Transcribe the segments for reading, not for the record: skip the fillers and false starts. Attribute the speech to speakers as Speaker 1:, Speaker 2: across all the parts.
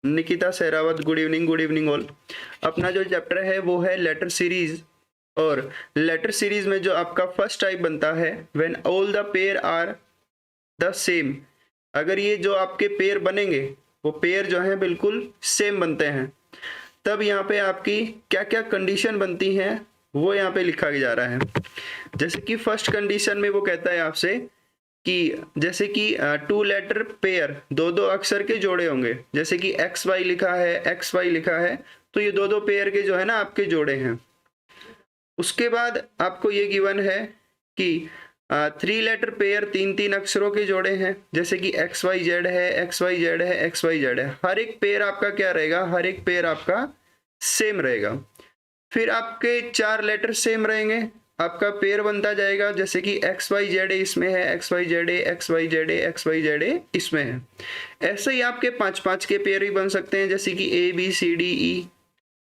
Speaker 1: Nikita Sehrawat, good evening all. अपना जो chapter है वो है लेटर सीरीज, और लेटर सीरीज में जो आपका फर्स्ट टाइप बनता है when all the pair are the same. अगर ये जो आपके पेयर बनेंगे वो पेयर जो है बिल्कुल सेम बनते हैं, तब यहाँ पे आपकी क्या क्या कंडीशन बनती हैं वो यहाँ पे लिखा जा रहा है। जैसे कि फर्स्ट कंडीशन में वो कहता है आपसे कि जैसे कि 2 लेटर पेयर, दो दो अक्षर के जोड़े होंगे, जैसे कि एक्स वाई लिखा है, एक्स वाई लिखा है, तो ये दो दो पेयर के जो है ना आपके जोड़े हैं। उसके बाद आपको ये गिवन है कि 3 लेटर पेयर, तीन तीन अक्षरों के जोड़े हैं, जैसे कि एक्स वाई जेड है, एक्स वाई जेड है, एक्स वाई जेड है। हर एक पेयर आपका क्या रहेगा, हर एक पेयर आपका सेम रहेगा। फिर आपके 4 लेटर सेम रहेंगे, आपका पेयर बनता जाएगा, जैसे कि एक्स वाई जेड ए इसमें है, X Y Z A, X Y Z A, X Y Z A इसमें है। ऐसे ही आपके 5-5 के पेयर भी बन सकते हैं, जैसे कि ए बी सी डी ई,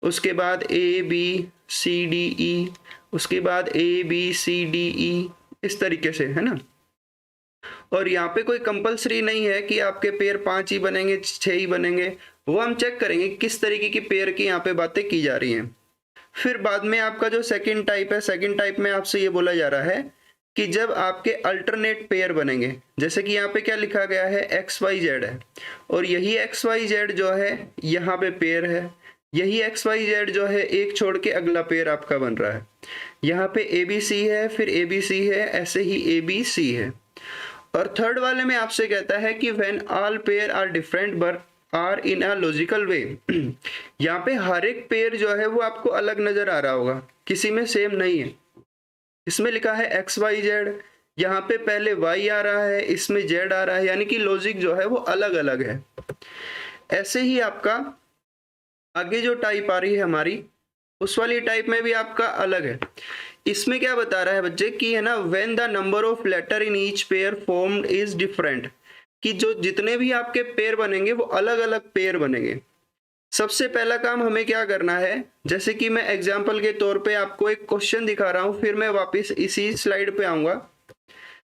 Speaker 1: उसके बाद ए बी सी डी ई, उसके बाद ए बी सी डी ई, इस तरीके से, है ना। और यहाँ पे कोई कंपलसरी नहीं है कि आपके पेयर 5 ही बनेंगे, 6 ही बनेंगे, वो हम चेक करेंगे किस तरीके की पेयर की यहाँ पे बातें की जा रही हैं। फिर बाद में आपका जो सेकंड टाइप है, सेकंड टाइप में आपसे ये बोला जा रहा है कि जब आपके अल्टरनेट पेयर बनेंगे, जैसे कि यहाँ पे क्या लिखा गया है, एक्स वाई जेड है, और यही एक्स वाई जेड जो है यहाँ पे पेयर है, यही एक्स वाई जेड जो है एक छोड़ के अगला पेयर आपका बन रहा है। यहाँ पे ए बी सी है, फिर ए बी सी है, ऐसे ही ए बी सी है। और थर्ड वाले में आपसे कहता है कि when all pair are different but are in a logical way. यहाँ पे हर एक पेयर जो है वो आपको अलग नजर आ रहा होगा, किसी में सेम नहीं है। इसमें लिखा है एक्स वाई जेड, यहाँ पे पहले वाई आ रहा है, इसमें जेड आ रहा है, यानी कि लॉजिक जो है वो अलग अलग है। ऐसे ही आपका आगे जो टाइप आ रही है हमारी, उस वाली टाइप में भी आपका अलग है। इसमें क्या बता रहा है बच्चे कि है ना, when the number of letter in each pair formed is different, कि जो जितने भी आपके पेयर बनेंगे वो अलग अलग पेयर बनेंगे। सबसे पहला काम हमें क्या करना है, जैसे कि मैं एग्जांपल के तौर पे आपको एक क्वेश्चन दिखा रहा हूं, फिर मैं वापस इसी स्लाइड पे आऊंगा।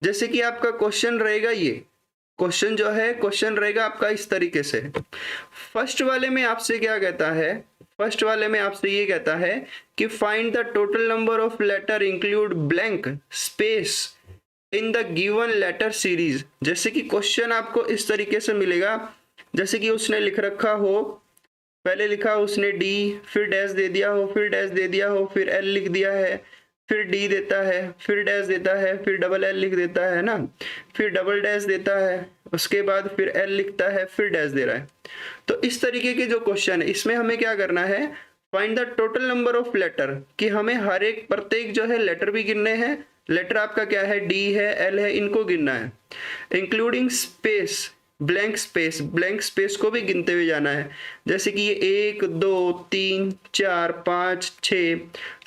Speaker 1: जैसे कि आपका क्वेश्चन रहेगा, ये क्वेश्चन जो है, क्वेश्चन रहेगा आपका इस तरीके से। फर्स्ट वाले में आपसे क्या कहता है, फर्स्ट वाले में आपसे ये कहता है कि find the total number of letter include blank space in the given letter series. जैसे कि क्वेश्चन आपको इस तरीके से मिलेगा, जैसे कि उसने लिख रखा हो, पहले लिखा उसने डी, फिर डैश दे दिया हो, फिर डैश दे दिया हो, फिर एल लिख दिया है, फिर डी देता है, फिर डैश देता है, फिर डबल एल लिख देता है ना, फिर डबल डैश देता है, उसके बाद फिर एल लिखता है, फिर डैश दे रहा है। तो इस तरीके के जो क्वेश्चन है, इसमें हमें क्या करना है, find the total number of letter, कि हमें हर एक प्रत्येक जो है लेटर भी गिनने हैं। लेटर आपका क्या है, डी है, एल है, इनको गिनना है, including space, blank space, blank space को भी गिनते हुए जाना है। जैसे कि ये 1 2 3 4 5 6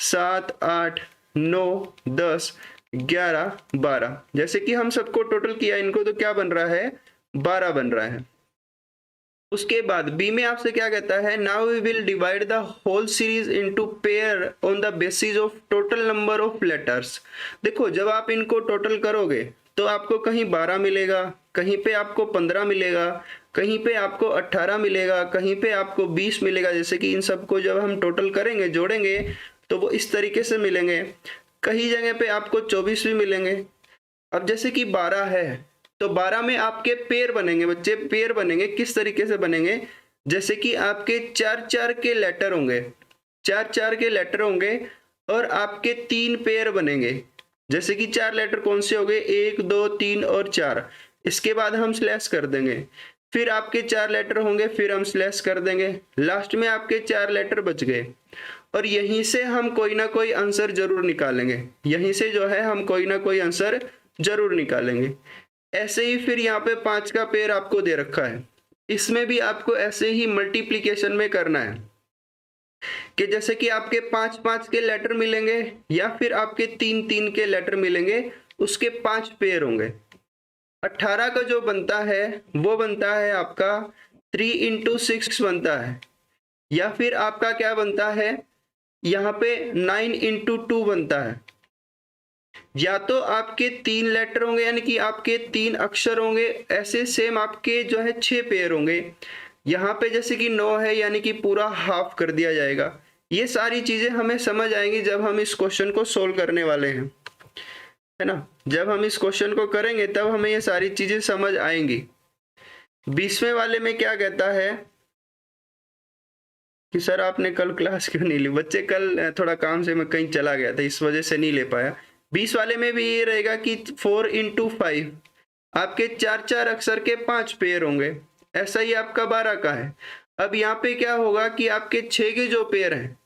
Speaker 1: 7 8 9 10 11 12, जैसे कि हम सबको टोटल किया इनको, तो क्या बन रहा है, 12 बन रहा है। उसके बाद बी में आपसे क्या कहता है, now we will divide the whole series into pair on the basis of total number of letters. देखो जब आप इनको टोटल करोगे तो आपको कहीं 12 मिलेगा, कहीं पे आपको 15 मिलेगा, कहीं पे आपको 18 मिलेगा, कहीं पे आपको 20 मिलेगा। जैसे कि इन सबको जब हम टोटल करेंगे, जोड़ेंगे, तो वो इस तरीके से मिलेंगे। कहीं जगह पे आपको 24 भी मिलेंगे। अब जैसे कि 12 है तो 12 में आपके पेयर बनेंगे बच्चे, पेयर बनेंगे किस तरीके से बनेंगे, जैसे कि आपके 4-4 के लेटर होंगे, 4-4 के लेटर होंगे, और आपके 3 पेयर बनेंगे। जैसे कि 4 लेटर कौन से हो गए, 1 2 3 और 4, इसके बाद हम स्लैश कर देंगे। फिर आपके 4 लेटर होंगे, फिर हम स्लैश कर देंगे, लास्ट में आपके 4 लेटर बच गए। और यहीं से हम कोई ना कोई आंसर जरूर निकालेंगे, यहीं से जो है हम कोई ना कोई आंसर जरूर निकालेंगे। ऐसे ही फिर यहाँ पे 5 का पेयर आपको दे रखा है, इसमें भी आपको ऐसे ही मल्टीप्लीकेशन में करना है, कि जैसे कि आपके 5-5 के लेटर मिलेंगे, या फिर आपके 3-3 के लेटर मिलेंगे, उसके 5 पेयर होंगे। 18 का जो बनता है वो बनता है आपका 3 × 6 बनता है, या फिर आपका क्या बनता है, यहाँ पे 9 × 2 बनता है। या तो आपके 3 लेटर होंगे, यानी कि आपके 3 अक्षर होंगे, ऐसे सेम आपके जो है 6 पेयर होंगे, यहाँ पे जैसे कि 9 है यानी कि पूरा हाफ कर दिया जाएगा। ये सारी चीजें हमें समझ आएंगी जब हम इस क्वेश्चन को सोल्व करने वाले हैं, है ना। जब हम इस क्वेश्चन को करेंगे तब हमें ये सारी चीजें समझ आएंगी। 20वें वाले में क्या कहता है कि सर आपने कल क्लास क्यों नहीं ली? बच्चे कल थोड़ा काम से मैं कहीं चला गया था, इस वजह से नहीं ले पाया। 20 वाले में भी ये रहेगा कि 4 × 5 आपके 4 अक्षर के 5 पेयर होंगे, ऐसा ही आपका 12 का है। अब यहाँ पे क्या होगा कि आपके 6 के जो पेयर हैं,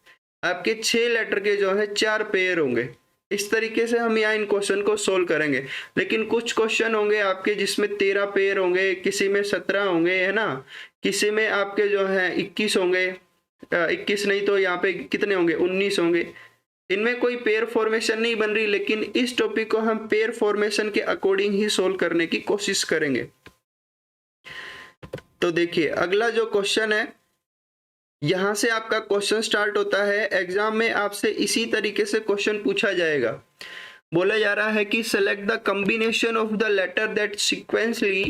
Speaker 1: आपके 6 लेटर के जो है 4 पेयर होंगे। इस तरीके से हम यहाँ इन क्वेश्चन को सोल्व करेंगे। लेकिन कुछ क्वेश्चन होंगे आपके जिसमें 13 पेयर होंगे, किसी में 17 होंगे, है ना, किसी में आपके जो है 21 होंगे, 21 नहीं तो यहाँ पे कितने होंगे, 19 होंगे। इनमें कोई पेयर फॉर्मेशन नहीं बन रही, लेकिन इस टॉपिक को हम पेयर फॉर्मेशन के अकॉर्डिंग ही सोल्व करने की कोशिश करेंगे। तो देखिए अगला जो क्वेश्चन है, यहां से आपका क्वेश्चन स्टार्ट होता है। एग्जाम में आपसे इसी तरीके से क्वेश्चन पूछा जाएगा। बोला जा रहा है कि select the combination of the letter that sequentially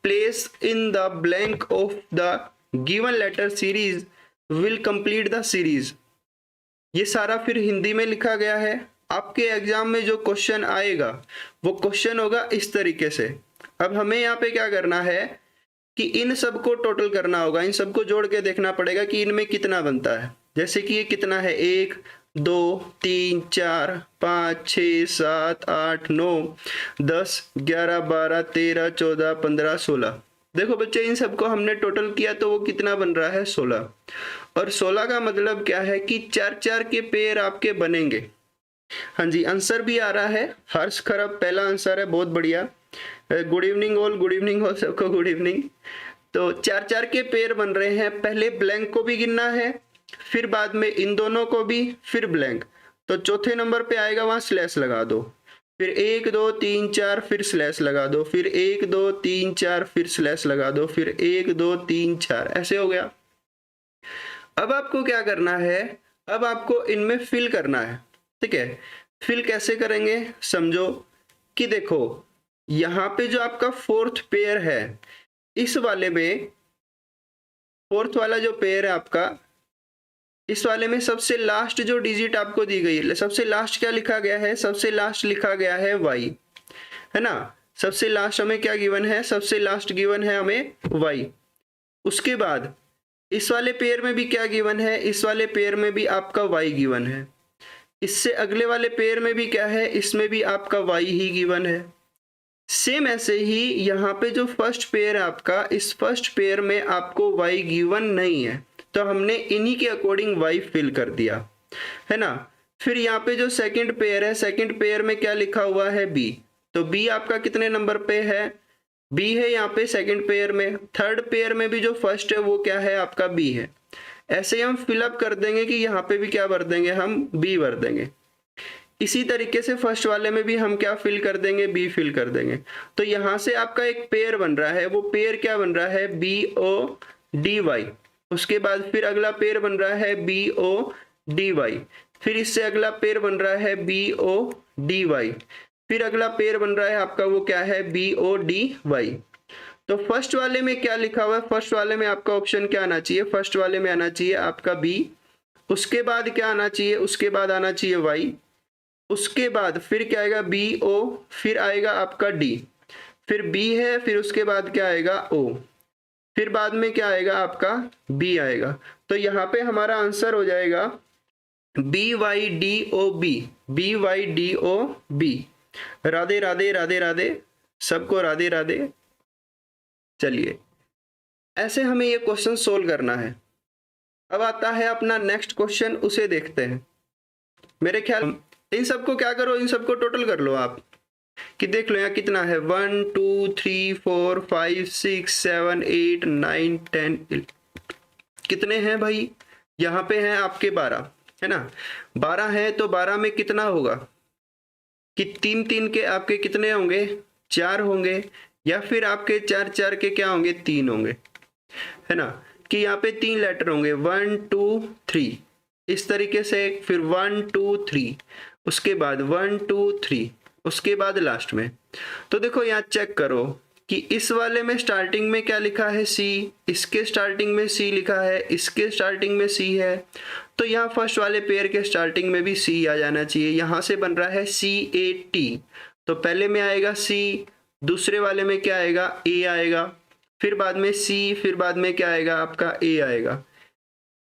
Speaker 1: place in the blank of the given letter series will complete the series. ये सारा फिर हिंदी में लिखा गया है। आपके एग्जाम में जो क्वेश्चन आएगा वो क्वेश्चन होगा इस तरीके से। अब हमें यहाँ पे क्या करना है कि इन सबको टोटल करना होगा, इन सबको जोड़ के देखना पड़ेगा कि इनमें कितना बनता है। जैसे कि ये कितना है, 1 2 3 4 5 6 7 8 9 10 11 12 13 14 15 16। देखो बच्चे इन सबको हमने टोटल किया तो वो कितना बन रहा है, 16। और 16 का मतलब क्या है कि 4 के पेयर आपके बनेंगे। हाँ जी, आंसर भी आ रहा है। हर्ष खरब पहला आंसर है, बहुत बढ़िया। Good evening all, good evening all, सबको गुड इवनिंग। तो 4 के पेयर बन रहे हैं। पहले ब्लैंक को भी गिनना है, फिर बाद में इन दोनों को भी, फिर ब्लैंक। तो चौथे नंबर पे आएगा, वहां स्लैश लगा दो, फिर 1 2 3 4 फिर स्लैश लगा दो, फिर 1 2 3 4 फिर स्लैश लगा दो, फिर 1 2 3 4, ऐसे हो गया। अब आपको क्या करना है, अब आपको इनमें फिल करना है, ठीक है। फिल कैसे करेंगे समझो कि देखो यहाँ पे जो आपका 4th पेयर है, इस वाले में 4th वाला जो पेयर है आपका, इस वाले में सबसे लास्ट जो डिजिट आपको दी गई है, सबसे लास्ट क्या लिखा गया है, सबसे लास्ट लिखा गया है y, है ना। सबसे लास्ट हमें क्या गिवन है, सबसे लास्ट गिवन है हमें y। उसके बाद इस वाले पेयर में भी क्या गिवन है, इस वाले पेयर में भी आपका y गिवन है। इससे अगले वाले पेयर में भी क्या है, इसमें भी आपका y ही गिवन है। सेम ऐसे ही यहाँ पे जो फर्स्ट पेयर है आपका, इस फर्स्ट पेयर में आपको y गिवन नहीं है, तो हमने इन्हीं के अकॉर्डिंग y फिल कर दिया, है ना। फिर यहाँ पे जो सेकंड पेयर है, सेकंड पेयर में क्या लिखा हुआ है, b। तो b आपका कितने नंबर पे है, b है यहाँ पे सेकंड पेयर में। थर्ड पेयर में भी जो फर्स्ट है वो क्या है आपका b है। ऐसे ही हम फिलअप कर देंगे कि यहाँ पे भी क्या भर देंगे, हम b भर देंगे। इसी तरीके से फर्स्ट वाले में भी हम क्या फिल कर देंगे, बी फिल कर देंगे। तो यहां से आपका एक पेयर बन रहा है, वो पेयर क्या बन रहा है, BODY। उसके बाद फिर अगला पेयर बन रहा है BODY। फिर इससे अगला पेयर बन रहा है BODY। फिर अगला पेयर बन रहा है आपका वो क्या है, BODY। तो फर्स्ट वाले में क्या लिखा हुआ है, फर्स्ट वाले में आपका ऑप्शन क्या आना चाहिए, फर्स्ट वाले में आना चाहिए आपका B। उसके बाद क्या आना चाहिए, उसके बाद आना चाहिए Y। उसके बाद फिर क्या आएगा, BO। फिर आएगा आपका D। फिर B है, फिर उसके बाद क्या आएगा, O। फिर बाद में क्या आएगा आपका B आएगा। तो यहाँ पे हमारा आंसर हो जाएगा BYDOB। BYDOB। राधे राधे राधे राधे, सबको राधे राधे। चलिए ऐसे हमें ये क्वेश्चन सोल्व करना है। अब आता है अपना नेक्स्ट क्वेश्चन, उसे देखते हैं। मेरे ख्याल इन सबको क्या करो, इन सबको टोटल कर लो आप, कि देख लो यहाँ कितना है, 1 2 3 4 5 6 7 8 9 10 11। कितने हैं भाई, यहाँ पे हैं आपके 12, है ना। 12 है तो 12 में कितना होगा कि 3 3 के आपके कितने होंगे, 4 होंगे, या फिर आपके 4 4 के क्या होंगे, 3 होंगे, है ना। कि यहाँ पे 3 लेटर होंगे, 1 2 3 इस तरीके से। फिर 1 2 3, उसके बाद 1 2 3, उसके बाद लास्ट में। तो देखो यहाँ चेक करो कि इस वाले में स्टार्टिंग में क्या लिखा है C, इसके स्टार्टिंग में C लिखा है, इसके स्टार्टिंग में C है, तो यहाँ फर्स्ट वाले पेयर के स्टार्टिंग में भी C आ जाना चाहिए। यहाँ से बन रहा है CAT, तो पहले में आएगा C, दूसरे वाले में क्या आएगा A आएगा, फिर बाद में C, फिर बाद में क्या आएगा आपका A आएगा,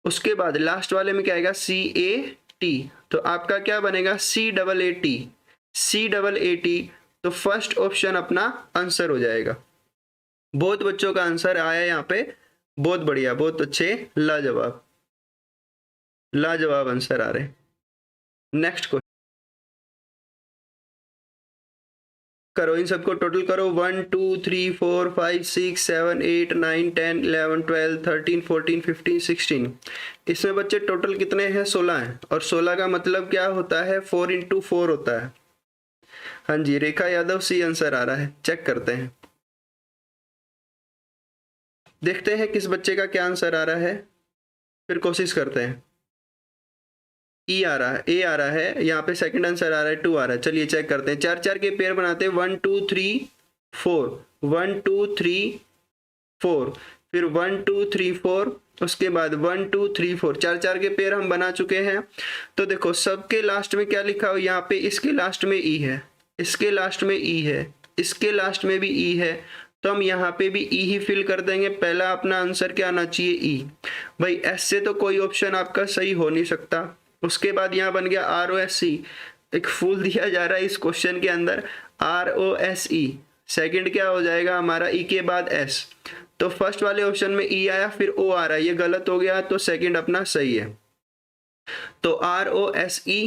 Speaker 1: उसके बाद लास्ट वाले में क्या आएगा CAT, तो आपका क्या बनेगा CAAT, CAAT। तो फर्स्ट ऑप्शन अपना आंसर हो जाएगा। बहुत बच्चों का आंसर आया यहाँ पे, बहुत बढ़िया, बहुत अच्छे, लाजवाब लाजवाब आंसर आ रहे। नेक्स्ट क्वेश्चन करो, इन सबको टोटल करो। 1 2 3 4 5 6 7 8 9 10 11 12 13 14 15 16। इसमें बच्चे टोटल कितने हैं? 16 हैं। और 16 का मतलब क्या होता है? 4 × 4 होता है। हाँ जी, रेखा यादव सी आंसर आ रहा है। चेक करते हैं, देखते हैं किस बच्चे का क्या आंसर आ रहा है, फिर कोशिश करते हैं। ई आ रहा है, ए आ रहा है, यहाँ पे सेकंड आंसर आ रहा है 2 आ रहा है। चलिए चेक करते हैं, 4 4 के पेयर बनाते हैं। 1 2 3 4, 1 2 3 4, फिर 1 2 3 4, उसके बाद 1 2 3 4, 4 4 के पेयर हम बना चुके हैं। तो देखो सबके लास्ट में क्या लिखा हो, यहाँ पे इसके लास्ट में ई है, इसके लास्ट में ई है, इसके लास्ट में भी ई है, तो हम यहाँ पे भी ई ही फिल कर देंगे। पहला अपना आंसर क्या आना चाहिए? ई। भाई एस से तो कोई ऑप्शन आपका सही हो नहीं सकता। उसके बाद यहाँ बन गया ROSE, एक फूल दिया जा रहा है इस क्वेश्चन के अंदर, ROSE। सेकंड क्या हो जाएगा हमारा? ई के बाद एस, तो फर्स्ट वाले ऑप्शन में ई आया, फिर ओ आ रहा है, ये गलत हो गया, तो सेकंड अपना सही है। तो ROSE,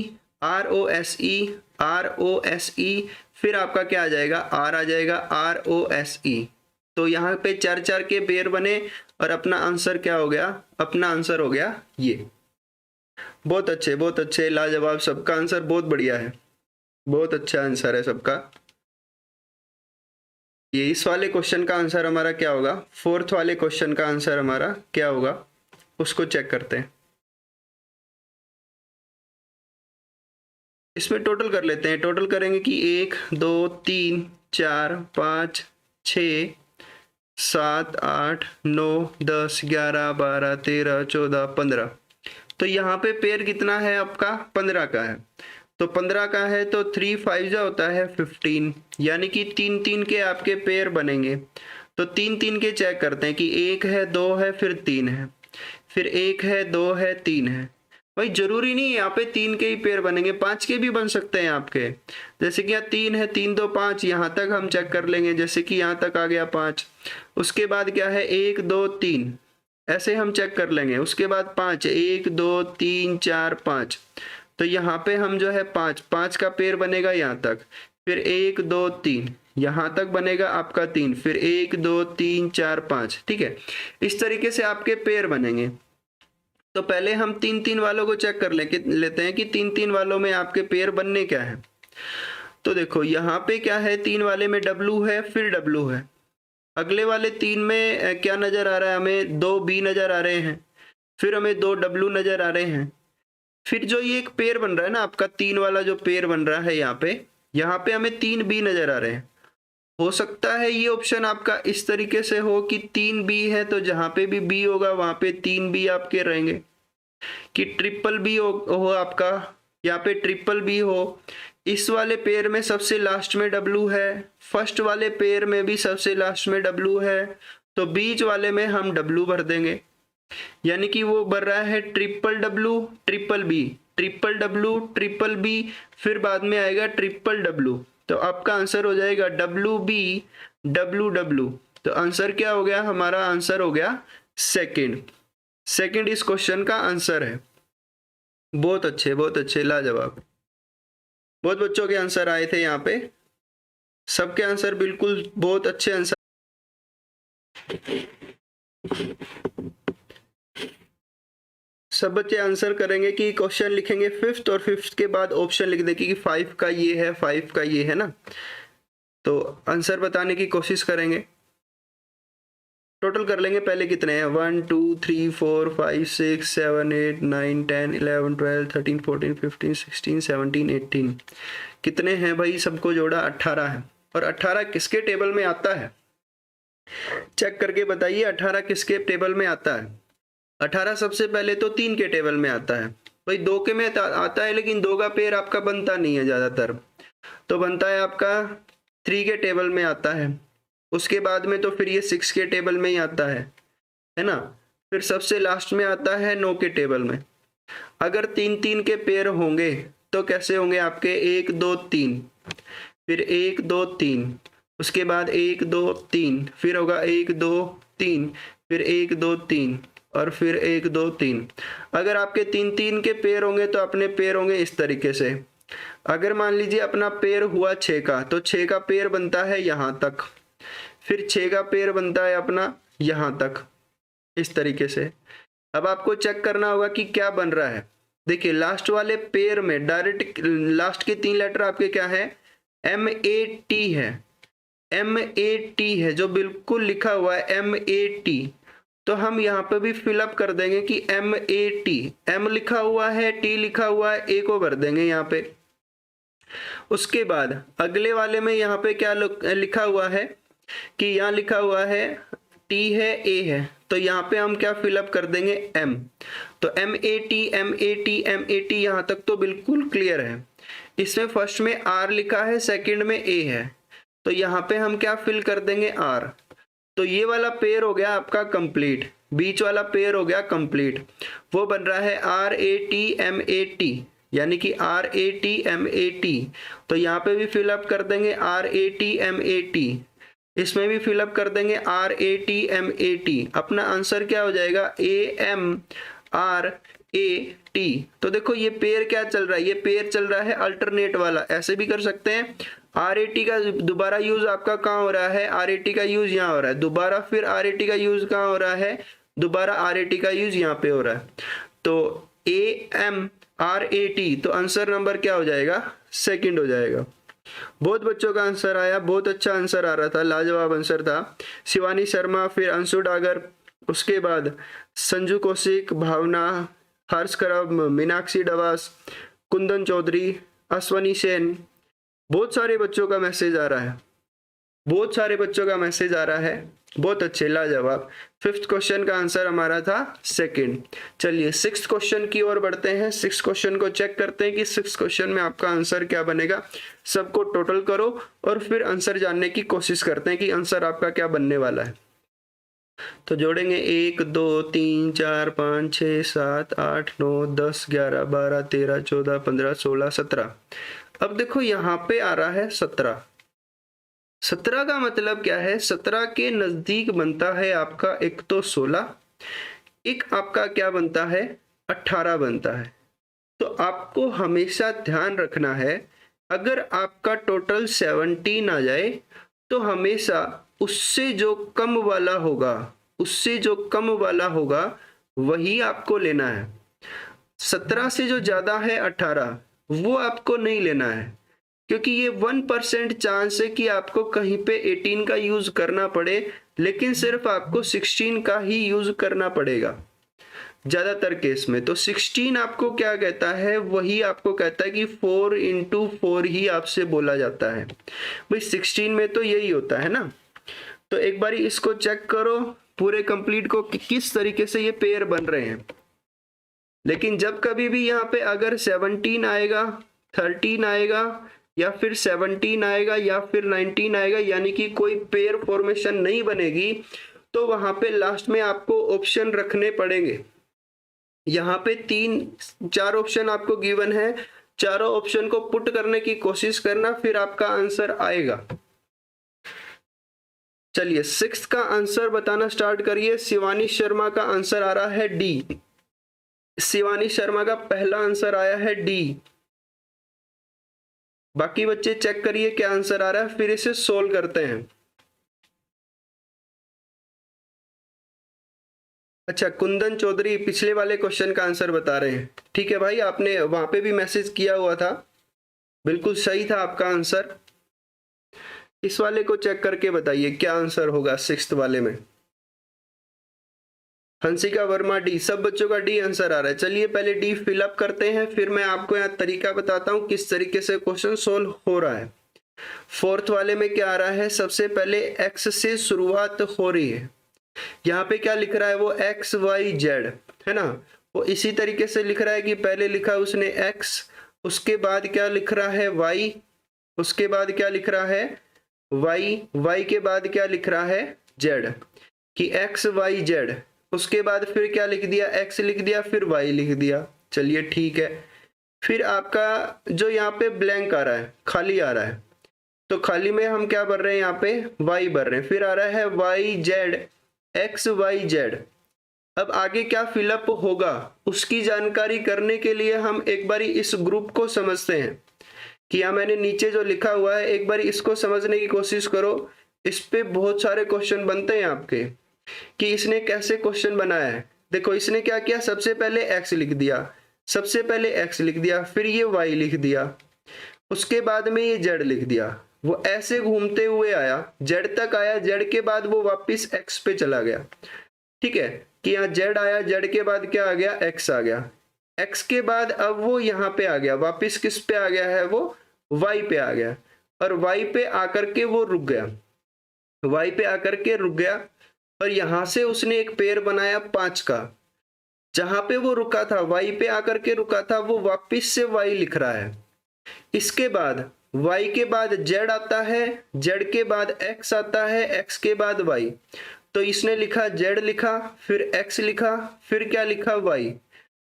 Speaker 1: ROSE, ROSE, फिर आपका क्या आ जाएगा? आर आ जाएगा, ROSE। तो यहाँ पे 4 4 के पेयर बने और अपना आंसर क्या हो गया? अपना आंसर हो गया ये। बहुत अच्छे, लाजवाब, सबका आंसर बहुत बढ़िया है, बहुत अच्छा आंसर है सबका। ये इस वाले क्वेश्चन का आंसर हमारा क्या होगा? फोर्थ वाले क्वेश्चन का आंसर हमारा क्या होगा, उसको चेक करते हैं। इसमें टोटल कर लेते हैं, टोटल करेंगे कि 1 2 3 4 5 6 7 8 9 10 11 12 13 14 15। तो यहाँ पे पेयर कितना है आपका? 15 का है। तो 15 का है तो 3 5 जा होता है 15, यानी कि 3 3 के आपके पेयर बनेंगे। तो 3 3 के चेक करते हैं कि 1 है, 2 है, फिर 3 है, फिर 1 है, 2 है, 3 है। भाई जरूरी नहीं यहाँ पे 3 के ही पेयर बनेंगे, 5 के भी बन सकते हैं आपके। जैसे कि यहाँ 3 है, 3 2 5, यहाँ तक हम चेक कर लेंगे, जैसे कि यहाँ तक आ गया 5। उसके बाद क्या है? 1 2 3, ऐसे हम चेक कर लेंगे। उसके बाद 5, 1 2 3 4 5, तो यहाँ पे हम जो है 5 5 का पेयर बनेगा यहाँ तक, फिर 1 2 3, यहाँ तक बनेगा आपका 3, फिर 1 2 3 4 5। ठीक है, इस तरीके से आपके पेयर बनेंगे। तो पहले हम 3 3 वालों को चेक कर लेते हैं कि 3 3 वालों में आपके पेयर बनने क्या है। तो देखो यहाँ पे क्या है, 3 वाले में W है, फिर W है। अगले वाले 3 में क्या नजर आ रहा है हमें? 2 B नजर आ रहे हैं, फिर हमें 2 W नजर आ रहे हैं। फिर जो ये एक पेयर बन रहा है ना आपका, 3 वाला जो पेयर बन रहा है यहाँ पे हमें 3 B नजर आ रहे हैं। हो सकता है ये ऑप्शन आपका इस तरीके से हो कि 3 B है, तो जहां पे भी B होगा वहां पे 3 B आपके रहेंगे। कि ट्रिपल B हो आपका, यहाँ पे ट्रिपल B हो। इस वाले पेयर में सबसे लास्ट में W है, फर्स्ट वाले पेयर में भी सबसे लास्ट में W है, तो बीच वाले में हम W भर देंगे, यानी कि वो भर रहा है triple W triple B, triple W triple B, फिर बाद में आएगा ट्रिपल W। तो आपका आंसर हो जाएगा WB WW। तो आंसर क्या हो गया हमारा? आंसर हो गया सेकंड इस क्वेश्चन का आंसर है। बहुत अच्छे, लाजवाब। बहुत बच्चों के आंसर आए थे यहाँ पे, सबके आंसर बिल्कुल बहुत अच्छे आंसर। सब बच्चे आंसर करेंगे कि क्वेश्चन लिखेंगे 5th और 5th के बाद ऑप्शन लिख देंगे कि 5 का ये है, 5 का ये है ना। तो आंसर बताने की कोशिश करेंगे। टोटल कर लेंगे पहले कितने हैं? 1 2 3 4 5 6 7 8 9 10 11 12 13 14 15 16 17 18। कितने हैं भाई? सबको जोड़ा 18 है। और 18 किसके टेबल में आता है? चेक करके बताइए 18 किसके टेबल में आता है। 18 सबसे पहले तो 3 के टेबल में आता है भाई, 2 के में आता है लेकिन 2 का पेयर आपका बनता नहीं है ज़्यादातर, तो बनता है आपका 3 के टेबल में आता है। उसके बाद में तो फिर ये 6 के टेबल में ही आता है ना। फिर सबसे लास्ट में आता है 9 के टेबल में। अगर 3-3 के पेयर होंगे तो कैसे होंगे आपके, 1 2 3, फिर 1 2 3, उसके बाद 1 2 3, फिर होगा 1 2 3, फिर 1 2 3 और फिर 1 2 3। अगर आपके 3-3 के पेयर होंगे तो अपने पेयर होंगे इस तरीके से। अगर मान लीजिए अपना पेयर हुआ 6 का, तो 6 का पेयर बनता है यहाँ तक, फिर 6 का पेयर बनता है अपना यहाँ तक, इस तरीके से। अब आपको चेक करना होगा कि क्या बन रहा है। देखिए लास्ट वाले पेयर में डायरेक्ट लास्ट के 3 लेटर आपके क्या है, MAT है, MAT है जो बिल्कुल लिखा हुआ है MAT। तो हम यहाँ पे भी फिलअप कर देंगे कि MAT, M लिखा हुआ है, T लिखा हुआ है, A को भर देंगे यहाँ पे। उसके बाद अगले वाले में यहाँ पे क्या लिखा हुआ है कि यहाँ लिखा हुआ है T है, A है, तो यहाँ पे हम क्या फिलअप कर देंगे M। तो MAT MAT MAT यहाँ तक तो बिल्कुल क्लियर है। इसमें फर्स्ट में R लिखा है, सेकंड में A है, तो यहाँ पे हम क्या फिल कर देंगे R। तो ये वाला पेयर हो गया आपका कंप्लीट, बीच वाला पेयर हो गया कंप्लीट। वो बन रहा है RAT MAT, यानी कि RAT MAT। तो यहाँ पे भी फिलअप कर देंगे RAT MAT, इसमें भी फिलअप कर देंगे RAT MAT। अपना आंसर क्या हो जाएगा, AMRAT। तो देखो ये पेयर क्या चल रहा है, ये पेयर चल रहा है अल्टरनेट वाला, ऐसे भी कर सकते हैं। RAT का दोबारा यूज आपका कहाँ हो रहा है, RAT का यूज यहाँ हो रहा है दोबारा, फिर RAT का यूज कहाँ हो रहा है, दोबारा RAT का यूज यहाँ पे हो रहा है। तो AMRAT, तो आंसर नंबर क्या हो जाएगा, सेकंड हो जाएगा। बहुत बच्चों का आंसर आया, बहुत अच्छा आंसर आ रहा था, लाजवाब आंसर था। शिवानी शर्मा, फिर अंशु डागर, उसके बाद संजू कौशिक, भावना, हर्ष करब, मीनाक्षी डवास, कुंदन चौधरी, अश्वनी सेन, बहुत सारे बच्चों का मैसेज आ रहा है, बहुत सारे बच्चों का मैसेज आ रहा है, बहुत अच्छे, लाजवाब। 5th क्वेश्चन का आंसर हमारा था सेकंड। चलिए 6th क्वेश्चन की ओर बढ़ते हैं। 6th क्वेश्चन को चेक करते हैं कि 6th क्वेश्चन में आपका आंसर क्या बनेगा। सबको टोटल करो और फिर आंसर जानने की कोशिश करते हैं कि आंसर आपका क्या बनने वाला है। तो जोड़ेंगे 1 2 3 4 5 6 7 8 9 10 11 12 13 14 15 16 17। अब देखो यहाँ पे आ रहा है 17। 17 का मतलब क्या है, 17 के नजदीक बनता है आपका एक तो 16, एक आपका क्या बनता है 18 बनता है। तो आपको हमेशा ध्यान रखना है, अगर आपका टोटल 17 आ जाए तो हमेशा उससे जो कम वाला होगा, उससे जो कम वाला होगा वही आपको लेना है। 17 से जो ज्यादा है 18, वो आपको नहीं लेना है, क्योंकि ये 1% चांस है कि आपको कहीं पे 18 का यूज करना पड़े, लेकिन सिर्फ आपको 16 का ही यूज करना पड़ेगा ज्यादातर केस में। तो 16 आपको क्या कहता है, वही आपको कहता है कि 4 into 4 ही आपसे बोला जाता है भाई। 16 में तो यही होता है ना। तो एक बारी इसको चेक करो पूरे कंप्लीट को कि किस तरीके से ये पेयर बन रहे हैं। लेकिन जब कभी भी यहाँ पे अगर 17 आएगा, 13 आएगा, या फिर 17 आएगा, या फिर 19 आएगा, यानी कि कोई पेयर फॉर्मेशन नहीं बनेगी, तो वहां पे लास्ट में आपको ऑप्शन रखने पड़ेंगे। यहाँ पे 4 ऑप्शन आपको गिवन है, चारों ऑप्शन को पुट करने की कोशिश करना, फिर आपका आंसर आएगा। चलिए 6th का आंसर बताना स्टार्ट करिए। शिवानी शर्मा का आंसर आ रहा है डी। शिवानी शर्मा का पहला आंसर आया है डी। बाकी बच्चे चेक करिए क्या आंसर आ रहा है, फिर इसे सोल्व करते हैं। अच्छा, कुंदन चौधरी पिछले वाले क्वेश्चन का आंसर बता रहे हैं। ठीक है भाई, आपने वहां पे भी मैसेज किया हुआ था, बिल्कुल सही था आपका आंसर। इस वाले को चेक करके बताइए क्या आंसर होगा 6th वाले में। हंसिका वर्मा डी, सब बच्चों का डी आंसर आ रहा है। चलिए पहले डी फिलअप करते हैं, फिर मैं आपको यहाँ तरीका बताता हूँ किस तरीके से क्वेश्चन सोल्व हो रहा है। फोर्थ वाले में क्या आ रहा है, सबसे पहले x से शुरुआत हो रही है। यहाँ पे क्या लिख रहा है वो x y z है ना, वो इसी तरीके से लिख रहा है कि पहले लिखा उसने x, उसके बाद क्या लिख रहा है y, उसके बाद क्या लिख रहा है y के बाद क्या लिख रहा है z, कि x y z, उसके बाद फिर क्या लिख दिया, x लिख दिया, फिर y लिख दिया। चलिए ठीक है। फिर आपका जो यहाँ पे ब्लैंक आ रहा है, खाली आ रहा है, तो खाली में हम क्या भर रहे हैं, यहाँ पे y भर रहे हैं। फिर आ रहा है y z, x y z। अब आगे क्या फिलअप होगा उसकी जानकारी करने के लिए हम एक बारी इस ग्रुप को समझते हैं, कि यहाँ मैंने नीचे जो लिखा हुआ है एक बार इसको समझने की कोशिश करो। इस पे बहुत सारे क्वेश्चन बनते हैं आपके, कि इसने कैसे क्वेश्चन बनाया है। देखो इसने क्या किया, सबसे पहले x लिख दिया, सबसे पहले x लिख दिया, फिर ये y लिख दिया, उसके बाद में ये z लिख दिया। वो ऐसे घूमते हुए आया, z तक आया, z के बाद वो वापस x पे चला गया। ठीक है, कि यहाँ z आया, z के बाद क्या आ गया, x आ गया, x के बाद अब वो यहाँ पे आ गया, वापस किस पे आ गया है, वो y पे आ गया, और y पे आकर के वो रुक गया, y पे आकर के रुक गया। और यहां से उसने एक पेड़ बनाया 5 का, जहां पे वो रुका था, y पे आकर के रुका था, वो वापस से y लिख रहा है। इसके बाद y के बाद z आता है, z के बाद x आता है, x के बाद y। तो इसने लिखा z लिखा, फिर x लिखा, फिर क्या लिखा y,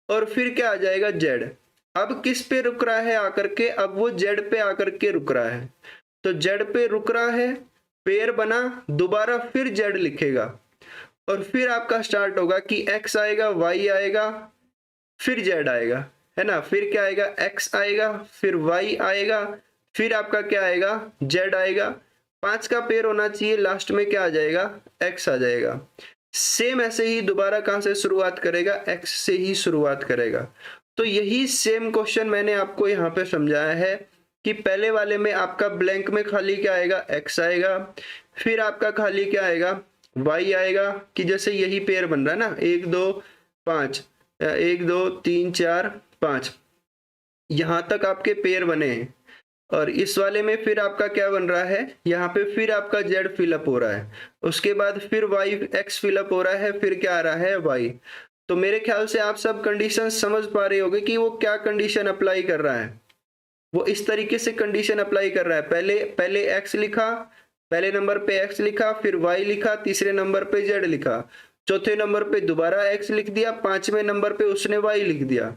Speaker 1: और फिर क्या आ जाएगा z। अब किस पे रुक रहा है आकर के, अब वो z पे आकर के रुक रहा है। तो z पे रुक रहा है, पेड़ बना, दोबारा फिर z लिखेगा, और फिर आपका स्टार्ट होगा कि x आएगा, y आएगा, फिर z आएगा, है ना, फिर क्या आएगा, x आएगा, फिर y आएगा, फिर आपका क्या आएगा, z आएगा। 5 का पेड़ होना चाहिए, लास्ट में क्या आ जाएगा, x आ जाएगा। सेम ऐसे ही दोबारा कहां से शुरुआत करेगा, x से ही शुरुआत करेगा। तो यही सेम क्वेश्चन मैंने आपको यहाँ पे समझाया है, कि पहले वाले में आपका ब्लैंक में खाली क्या आएगा, x आएगा, फिर आपका खाली क्या आएगा, y आएगा, कि जैसे यही पेयर बन रहा है ना, 1 2 5, 1 2 3 4 5, यहां तक आपके पेयर बने हैं। और इस वाले में फिर आपका क्या बन रहा है, यहाँ पे फिर आपका z फिलअप हो रहा है, उसके बाद फिर y x फिलअप हो रहा है, फिर क्या आ रहा है y। तो मेरे ख्याल से आप सब कंडीशन समझ पा रहे होंगे कि वो क्या कंडीशन अप्लाई कर रहा है। वो इस तरीके से कंडीशन अप्लाई कर रहा है, पहले x लिखा, पहले नंबर पे x लिखा, फिर y लिखा, तीसरे नंबर पे z लिखा, चौथे नंबर पे दोबारा x लिख दिया, पांचवें नंबर पे उसने y लिख दिया,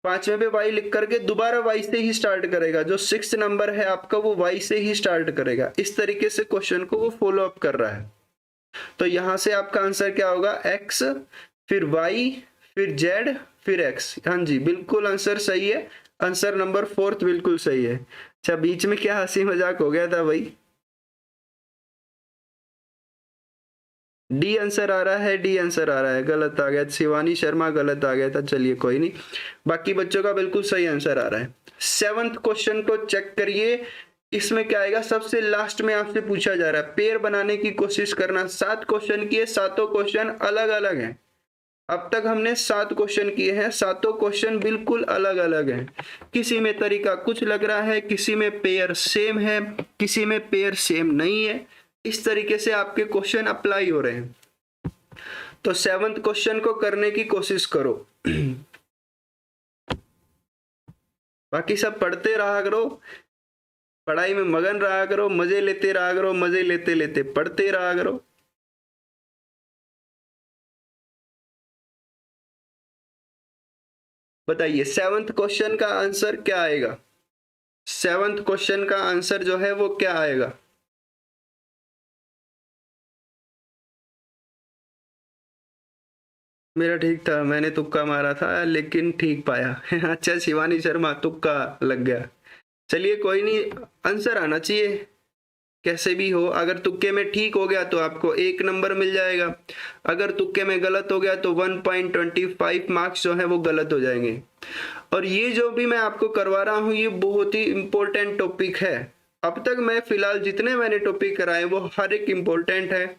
Speaker 1: पांचवें पे y लिख करके दोबारा y से ही स्टार्ट करेगा, जो 6th नंबर है आपका वो y से ही स्टार्ट करेगा। इस तरीके से क्वेश्चन को वो फॉलो अप कर रहा है। तो यहां से आपका आंसर क्या होगा, x, फिर y, फिर z, फिर x। हाँ जी बिल्कुल आंसर सही है, आंसर नंबर 4 बिल्कुल सही है। अच्छा बीच में क्या हंसी मजाक हो गया था भाई, डी आंसर आ रहा है, डी आंसर आ रहा है, गलत आ गया, शिवानी शर्मा गलत आ गया था। चलिए कोई नहीं, बाकी बच्चों का बिल्कुल सही आंसर आ रहा है। 7th क्वेश्चन को चेक करिए, इसमें क्या आएगा, सबसे लास्ट में आपसे पूछा जा रहा है पेयर बनाने की कोशिश करना। 7 क्वेश्चन किए, सातों क्वेश्चन अलग अलग हैं। अब तक हमने 7 क्वेश्चन किए हैं, सातों क्वेश्चन बिल्कुल अलग अलग हैं। किसी में तरीका कुछ लग रहा है, किसी में पेयर सेम है, किसी में पेयर सेम नहीं है। इस तरीके से आपके क्वेश्चन अप्लाई हो रहे हैं। तो 7th क्वेश्चन को करने की कोशिश करो। बाकी सब पढ़ते रहा करो, पढ़ाई में मगन रहा करो, मजे लेते रहा करो, मजे लेते लेते पढ़ते रहा करो। बताइए 7th क्वेश्चन का आंसर क्या आएगा, 7th क्वेश्चन का आंसर जो है वो क्या आएगा। मेरा ठीक था, मैंने तुक्का मारा था लेकिन ठीक पाया। अच्छा शिवानी शर्मा तुक्का लग गया, चलिए कोई नहीं, आंसर आना चाहिए कैसे भी हो। अगर तुक्के में ठीक हो गया तो आपको 1 नंबर मिल जाएगा, अगर तुक्के में गलत हो गया तो 1.25 मार्क्स जो है वो गलत हो जाएंगे। और ये जो भी मैं आपको करवा रहा हूँ ये बहुत ही इंपॉर्टेंट टॉपिक है। अब तक मैं फिलहाल जितने मैंने टॉपिक कराए वो हर एक इंपॉर्टेंट है।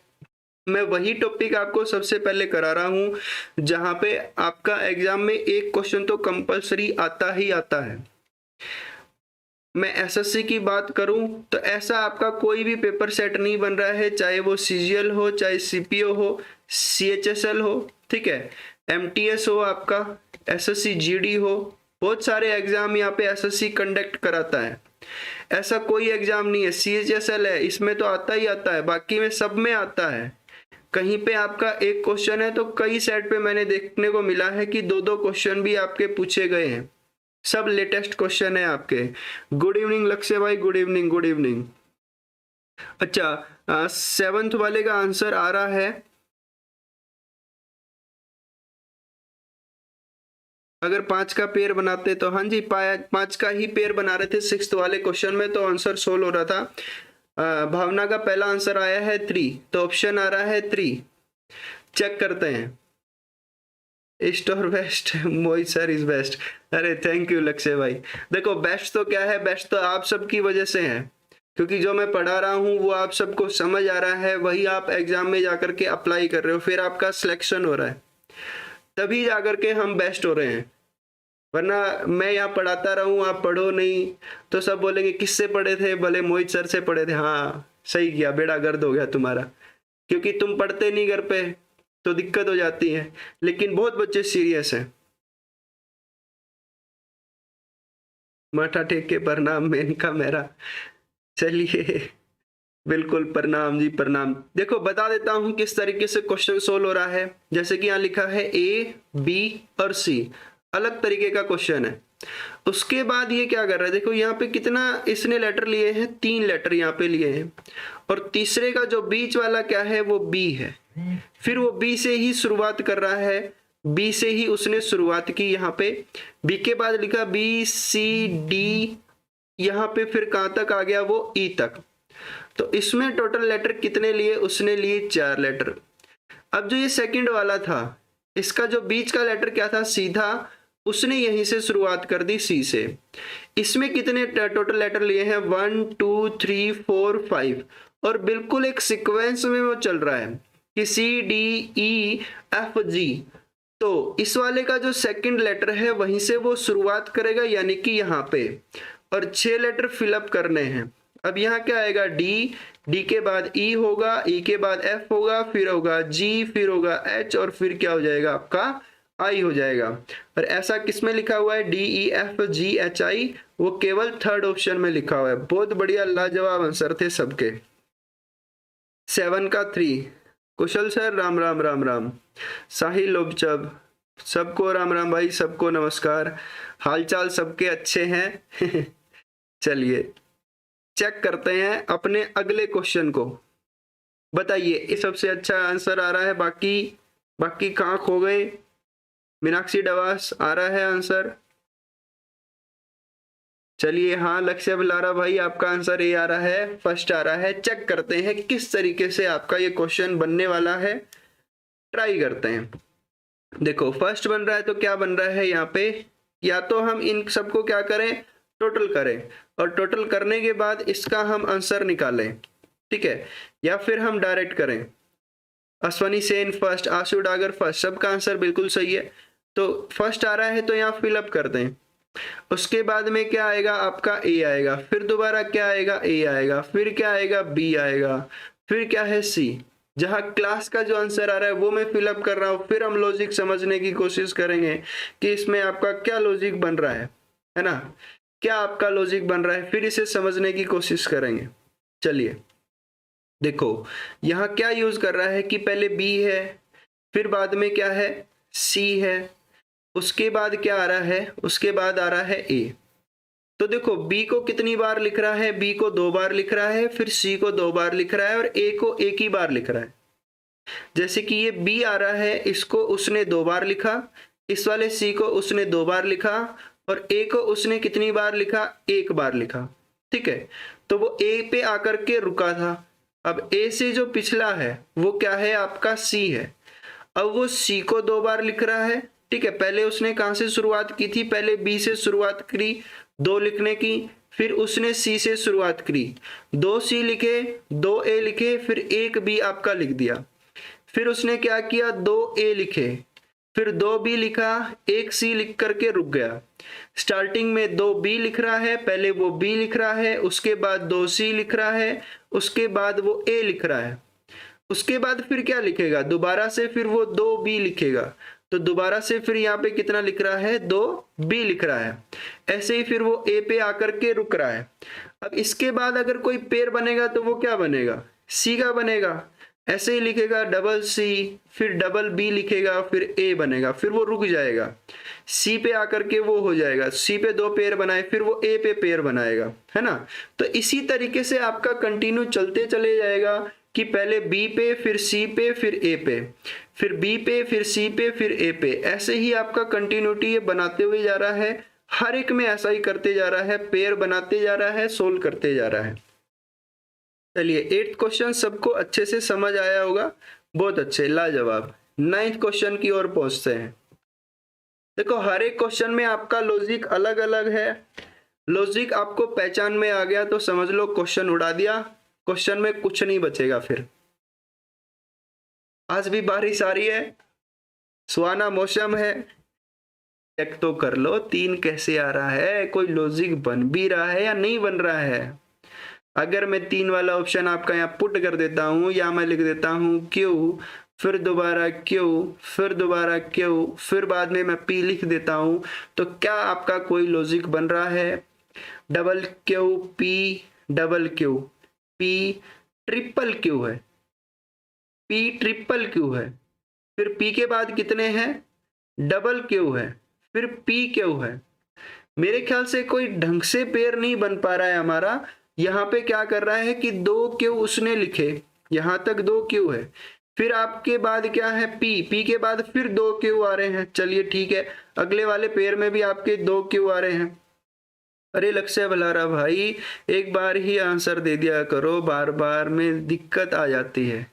Speaker 1: मैं वही टॉपिक आपको सबसे पहले करा रहा हूँ जहाँ पे आपका एग्जाम में एक क्वेश्चन तो कंपलसरी आता ही आता है। मैं एसएससी की बात करूं तो ऐसा आपका कोई भी पेपर सेट नहीं बन रहा है, चाहे वो सीजीएल हो, चाहे सीपीओ हो, सीएचएसएल हो, ठीक है, एमटीएस हो, आपका एसएससी जीडी हो, बहुत सारे एग्जाम यहाँ पे एसएससी कंडक्ट कराता है। ऐसा कोई एग्जाम नहीं है, सीएचएसएल है इसमें तो आता ही आता है, बाकी में सब में आता है। कहीं पे आपका एक क्वेश्चन है तो कई सेट पे मैंने देखने को मिला है कि दो दो क्वेश्चन भी आपके पूछे गए हैं, सब लेटेस्ट क्वेश्चन है आपके। गुड इवनिंग लक्ष्य भाई, गुड इवनिंग, गुड इवनिंग। अच्छा, 7th वाले का आंसर आ रहा है, अगर 5 का पेयर बनाते तो हाँ जी, 5 का ही पेयर बना रहे थे 6th वाले क्वेश्चन में, तो आंसर 16 हो रहा था। भावना का पहला आंसर आया है 3, तो ऑप्शन आ रहा है 3। चेक करते हैं। ईस्ट और west, Mohit sir is best. अरे थैंक यू लक्ष्य भाई। देखो बेस्ट तो क्या है, बेस्ट तो आप सबकी वजह से है, क्योंकि जो मैं पढ़ा रहा हूँ वो आप सबको समझ आ रहा है, वही आप एग्जाम में जाकर के अप्लाई कर रहे हो, फिर आपका सिलेक्शन हो रहा है, तभी जाकर के हम बेस्ट हो रहे हैं। वरना मैं यहाँ पढ़ाता रहूँ, आप पढ़ो नहीं, तो सब बोलेंगे किससे पढ़े थे, भले मोहित सर से पढ़े थे। हाँ सही किया, बेड़ा गर्द हो गया तुम्हारा, क्योंकि तुम पढ़ते नहीं घर पे तो दिक्कत हो जाती है। लेकिन बहुत बच्चे सीरियस हैं। माथा टेक के प्रणाम मेनका मेरा। चलिए बिल्कुल प्रणाम जी, प्रणाम। देखो बता देता हूं किस तरीके से क्वेश्चन सोल्व हो रहा है। जैसे कि यहाँ लिखा है ए, बी और सी, अलग तरीके का क्वेश्चन है। उसके बाद ये क्या कर रहा है, देखो यहाँ पे कितना इसने लेटर लिए हैं, 3 लेटर यहाँ पे लिए हैं, और तीसरे का जो बीच वाला क्या है वो बी है। फिर वो बी से ही शुरुआत कर रहा है, बी से ही उसने शुरुआत की। यहाँ पे बी के बाद लिखा बी सी डी, यहाँ पे फिर कहाँ तक आ गया वो ई तक। तो इसमें टोटल लेटर कितने लिए, उसने लिए 4 लेटर। अब जो ये सेकंड वाला था, इसका जो बीच का लेटर क्या था, सीधा उसने यहीं से शुरुआत कर दी सी से। इसमें कितने टोटल लेटर लिए हैं, 1 2 3 4 5, और बिल्कुल एक सीक्वेंस में वो चल रहा है कि सी डी ई एफ जी। तो इस वाले का जो सेकंड लेटर है वहीं से वो शुरुआत करेगा, यानी कि यहाँ पे, और 6 लेटर फिलअप करने हैं। अब यहाँ क्या आएगा, डी, डी के बाद ई होगा, ई के बाद एफ होगा, फिर होगा जी, फिर होगा एच, और फिर क्या हो जाएगा आपका आई हो जाएगा। और ऐसा किसमें लिखा हुआ है, D E F G H I, वो केवल 3rd ऑप्शन में लिखा हुआ है। बहुत बढ़िया लाजवाब आंसर थे सबके। 7 का 3। कुशल सर राम राम राम राम। साहिल लोबचब, सबको राम राम भाई, सबको नमस्कार। हालचाल सबके अच्छे हैं। चलिए चेक करते हैं अपने अगले क्वेश्चन को। बताइए ये सबसे अच्छा आंसर आ रहा है, बाकी कहाँ खो गए। मीनाक्षी डवास आ रहा है आंसर। चलिए हाँ लक्ष्य बुलारा भाई, आपका आंसर ए आ रहा है, फर्स्ट आ रहा है। चेक करते हैं किस तरीके से आपका ये क्वेश्चन बनने वाला है, ट्राई करते हैं। देखो फर्स्ट बन रहा है तो क्या बन रहा है यहाँ पे, या तो हम इन सबको क्या करें, टोटल करें, और टोटल करने के बाद इसका हम आंसर निकालें, ठीक है, या फिर हम डायरेक्ट करें। अश्वनी सेन फर्स्ट, आशु डागर फर्स्ट, सबका आंसर बिल्कुल सही है। तो फर्स्ट आ रहा है तो यहाँ फिलअप कर दें। उसके बाद में क्या आएगा आपका ए आएगा, फिर दोबारा क्या आएगा ए आएगा, फिर क्या आएगा बी आएगा, फिर क्या है सी। जहां क्लास का जो आंसर आ रहा है वो मैं फिलअप कर रहा हूं, फिर हम लॉजिक समझने की कोशिश करेंगे कि इसमें आपका क्या लॉजिक बन रहा है ना, क्या आपका लॉजिक बन रहा है, फिर इसे समझने की कोशिश करेंगे। चलिए देखो यहाँ क्या यूज कर रहा है कि पहले बी है, फिर बाद में क्या है सी है, उसके बाद क्या आ रहा है, उसके बाद आ रहा है ए। तो देखो बी को कितनी बार लिख रहा है, बी को 2 बार लिख रहा है, फिर सी को 2 बार लिख रहा है, और ए को एक ही बार लिख रहा है। जैसे कि ये बी आ रहा है, इसको उसने 2 बार लिखा, इस वाले सी को उसने 2 बार लिखा, और ए को उसने कितनी बार लिखा, 1 बार लिखा, ठीक है। तो वो ए पे आकर के रुका था। अब ए से जो पिछला है वो क्या है आपका सी है। अब वो सी को 2 बार लिख रहा है, ठीक है। पहले उसने कहां से शुरुआत की थी, पहले बी से शुरुआत करी 2 लिखने की, फिर उसने सी से शुरुआत करी, 2 सी लिखे, 2 ए लिखे, फिर 1 बी आपका लिख दिया। फिर उसने क्या किया, 2 ए लिखे, फिर 2B लिखा, एक C लिख करके रुक गया। स्टार्टिंग में 2B लिख रहा है, पहले वो B लिख रहा है, उसके बाद 2C लिख रहा है, उसके बाद वो A लिख रहा है, उसके बाद फिर क्या लिखेगा, दोबारा से फिर वो 2B लिखेगा, तो दोबारा से फिर यहाँ पे कितना लिख रहा है, 2B लिख रहा है। ऐसे ही फिर वो A पे आकर के रुक रहा है। अब इसके बाद अगर कोई पेयर बनेगा तो वो क्या बनेगा, C का बनेगा। ऐसे ही लिखेगा डबल C, फिर डबल B लिखेगा, फिर A बनेगा, फिर वो रुक जाएगा। C पे आकर के वो हो जाएगा, C पे 2 पेयर बनाए, फिर वो A पे पेयर बनाएगा, है ना। तो इसी तरीके से आपका कंटिन्यू चलते चले जाएगा कि पहले B पे, फिर C पे, फिर A पे, फिर B पे, फिर C पे, फिर A पे। ऐसे ही आपका कंटिन्यूटी ये बनाते हुए जा रहा है, हर एक में ऐसा ही करते जा रहा है, पेयर बनाते जा रहा है, सोल्व करते जा रहा है। चलिए 8th क्वेश्चन सबको अच्छे से समझ आया होगा, बहुत अच्छे, लाजवाब। 9th क्वेश्चन की ओर पहुंचते हैं। देखो हर एक क्वेश्चन में आपका लॉजिक अलग अलग है। लॉजिक आपको पहचान में आ गया तो समझ लो क्वेश्चन उड़ा दिया, क्वेश्चन में कुछ नहीं बचेगा। फिर आज भी बारिश आ रही है, सुहाना मौसम है, चेक तो कर लो 3 कैसे आ रहा है, कोई लॉजिक बन भी रहा है या नहीं बन रहा है। अगर मैं 3 वाला ऑप्शन आपका यहाँ पुट कर देता हूं, या मैं लिख देता हूं क्यू, फिर दोबारा क्यू, फिर दोबारा क्यू, फिर बाद में मैं पी लिख देता हूं, तो क्या आपका कोई लॉजिक बन रहा है। Double Q P, double Q P, triple Q है, पी ट्रिपल क्यू है, फिर पी के बाद कितने हैं, डबल क्यू है, फिर पी क्यू है। मेरे ख्याल से कोई ढंग से पेयर नहीं बन पा रहा है हमारा। यहाँ पे क्या कर रहा है कि 2 क्यू उसने लिखे, यहाँ तक 2 क्यू है, फिर आपके बाद क्या है पी के बाद फिर 2 क्यू आ रहे हैं। चलिए ठीक है, अगले वाले पेयर में भी आपके 2 क्यू आ रहे हैं। अरे लक्ष्य भलारा भाई, एक बार ही आंसर दे दिया करो, बार बार में दिक्कत आ जाती है।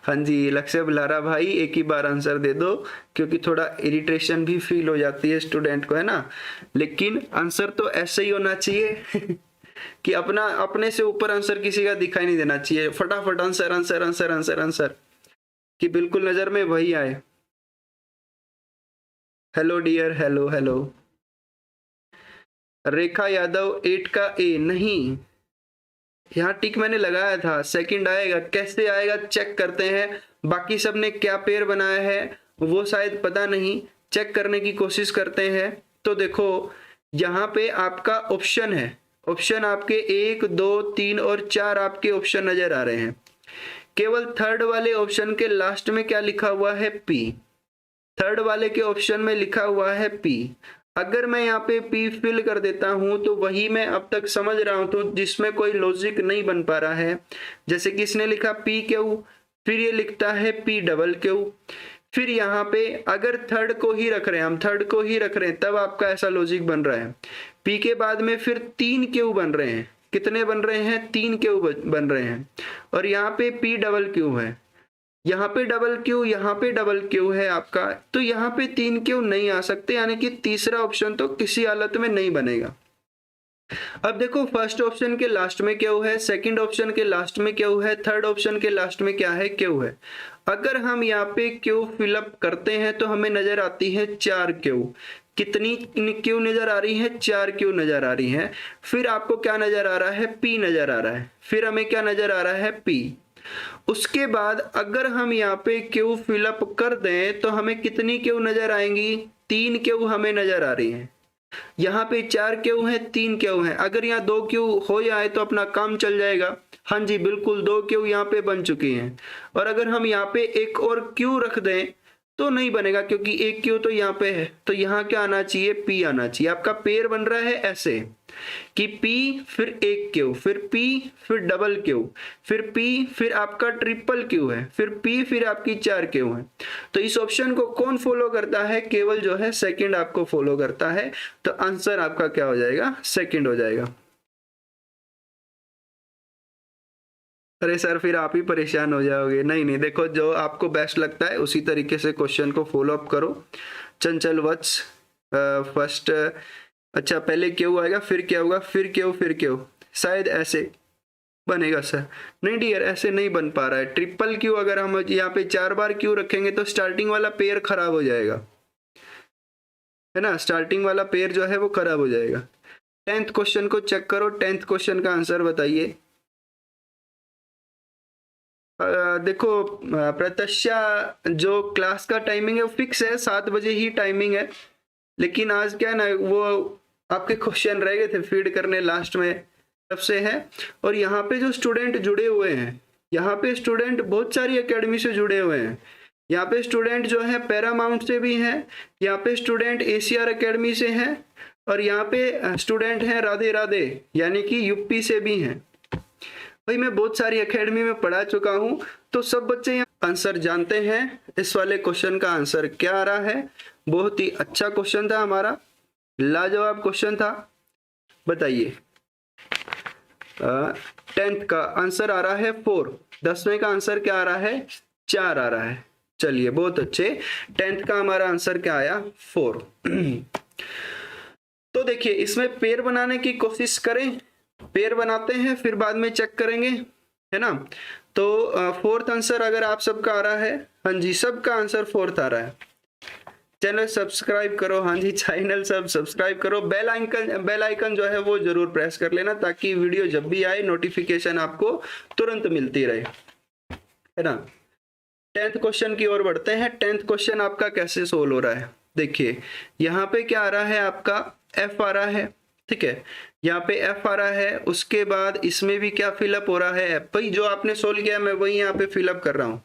Speaker 1: हाँ जी लक्ष्य भलारा भाई, एक ही बार आंसर दे दो, क्योंकि थोड़ा इरिटेशन भी फील हो जाती है स्टूडेंट को, है ना। लेकिन आंसर तो ऐसे ही होना चाहिए कि अपने से ऊपर आंसर किसी का दिखाई नहीं देना चाहिए। फटाफट answer answer answer answer answer, कि बिल्कुल नजर में वही आए। Hello dear, hello hello. Rekha Yadav 8 का ए नहीं, यहाँ टिक मैंने लगाया था, सेकंड आएगा, कैसे आएगा चेक करते हैं। बाकी सब ने क्या पेयर बनाया है वो शायद पता नहीं, चेक करने की कोशिश करते हैं। तो देखो यहाँ पे आपका ऑप्शन है, ऑप्शन आपके 1 2 3 और 4 आपके ऑप्शन नजर आ रहे हैं। केवल थर्ड वाले ऑप्शन के लास्ट में क्या लिखा हुआ है, पी। थर्ड वाले के ऑप्शन में लिखा हुआ है पी। अगर मैं यहाँ पे पी फिल कर देता हूं तो वही मैं अब तक समझ रहा हूं, तो जिसमें कोई लॉजिक नहीं बन पा रहा है। जैसे कि इसने लिखा पी क्यू, फिर ये लिखता है पी डबल क्यू, फिर यहाँ पे अगर थर्ड को ही रख रहे हैं, हम थर्ड को ही रख रहे हैं, तब आपका ऐसा लॉजिक बन रहा है। पी के बाद में फिर 3 क्यू बन रहे हैं, कितने बन रहे हैं, 3 क्यू बन रहे हैं। और यहाँ पे पी डबल क्यू है, यहाँ पे डबल क्यू, यहाँ पे डबल क्यू है आपका, तो यहाँ पे 3 क्यू नहीं आ सकते, यानी कि तीसरा ऑप्शन तो किसी हालत में नहीं बनेगा। अब देखो फर्स्ट ऑप्शन के लास्ट में क्यू है, सेकंड ऑप्शन के लास्ट में क्यू है, थर्ड ऑप्शन के लास्ट में क्या है, क्यू है। अगर हम यहाँ पे क्यू फिलअप करते हैं तो हमें नजर आती है 4 क्यू। कितनी क्यू नजर आ रही है, 4 क्यू नजर आ रही है। फिर आपको क्या नजर आ रहा है, पी नजर आ रहा है, फिर हमें क्या नजर आ रहा है, पी। उसके बाद अगर हम यहाँ पे क्यू फिलअप कर दें तो हमें कितनी क्यू नजर आएंगी, 3 क्यू हमें नजर आ रही है। यहाँ पे 4 क्यू है, 3 क्यू है। अगर यहाँ 2 क्यू हो जाए तो अपना काम चल जाएगा। हाँ जी बिल्कुल, 2 क्यू यहाँ पे बन चुकी हैं। और अगर हम यहाँ पे एक और क्यू रख दें तो नहीं बनेगा, क्योंकि एक क्यू तो यहाँ पे है। तो यहाँ क्या आना चाहिए, पी आना चाहिए। आपका पेयर बन रहा है ऐसे कि पी फिर एक क्यू, फिर पी फिर डबल क्यू, फिर पी फिर आपका ट्रिपल क्यू है, फिर पी फिर आपकी 4 क्यू है। तो इस ऑप्शन को कौन फॉलो करता है, केवल जो है सेकंड आपको फॉलो करता है। तो आंसर आपका क्या हो जाएगा, सेकंड हो जाएगा। अरे सर फिर आप ही परेशान हो जाओगे। नहीं नहीं, देखो जो आपको बेस्ट लगता है उसी तरीके से क्वेश्चन को फॉलो अप करो। चंचल वत्स फर्स्ट, अच्छा पहले क्यू आएगा, फिर क्या होगा, फिर क्यू, फिर क्यू, शायद ऐसे बनेगा सर। नहीं डियर, ऐसे नहीं बन पा रहा है। ट्रिपल क्यू अगर हम यहाँ पे 4 बार क्यू रखेंगे तो स्टार्टिंग वाला पेयर खराब हो जाएगा। है ना, स्टार्टिंग वाला पेयर जो है वो खराब हो जाएगा। 10th क्वेश्चन को चेक करो, 10th क्वेश्चन का आंसर बताइए। देखो प्रत्युषा, जो क्लास का टाइमिंग है वो फिक्स है, 7 बजे ही टाइमिंग है, लेकिन आज क्या है ना, वो आपके क्वेश्चन रह गए थे फीड करने लास्ट में, तब से है। और यहाँ पे जो स्टूडेंट जुड़े हुए हैं, यहाँ पे स्टूडेंट बहुत सारी एकेडमी से जुड़े हुए हैं। यहाँ पे स्टूडेंट जो है पैरामाउंट से भी हैं, यहाँ पे स्टूडेंट एसीआर एकेडमी से हैं, और यहाँ पे स्टूडेंट हैं राधे राधे यानी कि यूपी से भी हैं। भाई मैं बहुत सारी एकेडमी में पढ़ा चुका हूँ, तो सब बच्चे यहाँ आंसर जानते हैं। इस वाले क्वेश्चन का आंसर क्या आ रहा है? बहुत ही अच्छा क्वेश्चन था हमारा, लाजवाब क्वेश्चन था। बताइए 10th का आंसर आ रहा है 4, 10वें का आंसर क्या आ रहा है? 4 आ रहा है। चलिए बहुत अच्छे, 10th का हमारा आंसर क्या आया? 4। तो देखिए इसमें पेयर बनाने की कोशिश करें, पेयर बनाते हैं फिर बाद में चेक करेंगे, है ना। तो 4th आंसर अगर आप सबका आ रहा है, हाँ जी सबका आंसर 4th आ रहा है। चैनल सब्सक्राइब करो, हाँ जी चैनल सब सब्सक्राइब करो, बेल आइकन जो है वो जरूर प्रेस कर लेना, ताकि वीडियो जब भी आए नोटिफिकेशन आपको तुरंत मिलती रहे, है ना। 10th क्वेश्चन की ओर बढ़ते हैं। 10th क्वेश्चन आपका कैसे सोल्व हो रहा है? देखिए यहाँ पे क्या आ रहा है, आपका एफ आ रहा है, ठीक है, यहाँ पे एफ आ रहा है, उसके बाद इसमें भी क्या फिलअप हो रहा है? भाई जो आपने सोल्व किया मैं वही यहाँ पे फिलअप कर रहा हूँ।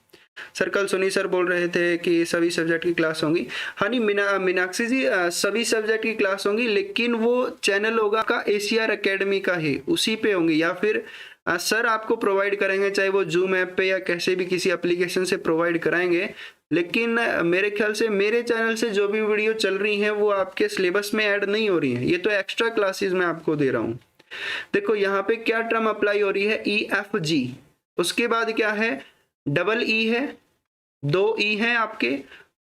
Speaker 1: सर कल सुनी सर बोल रहे थे कि सभी सब्जेक्ट की क्लास होंगी। हाँ नहीं मीनाक्षी जी, सभी सब्जेक्ट की क्लास होंगी, लेकिन वो चैनल होगा का एसीआर एकेडमी का ही, उसी पे होंगी, या फिर सर आपको प्रोवाइड करेंगे, चाहे वो जूम ऐप पे या कैसे भी किसी एप्लीकेशन से प्रोवाइड कराएंगे। लेकिन मेरे ख्याल से मेरे चैनल से जो भी वीडियो चल रही हैं वो आपके सिलेबस में ऐड नहीं हो रही हैं, ये तो एक्स्ट्रा क्लासेस में आपको दे रहा हूँ। देखो यहाँ पे क्या टर्म अप्लाई हो रही है? EFG, उसके बाद क्या है? डबल ई है, 2 ई है आपके,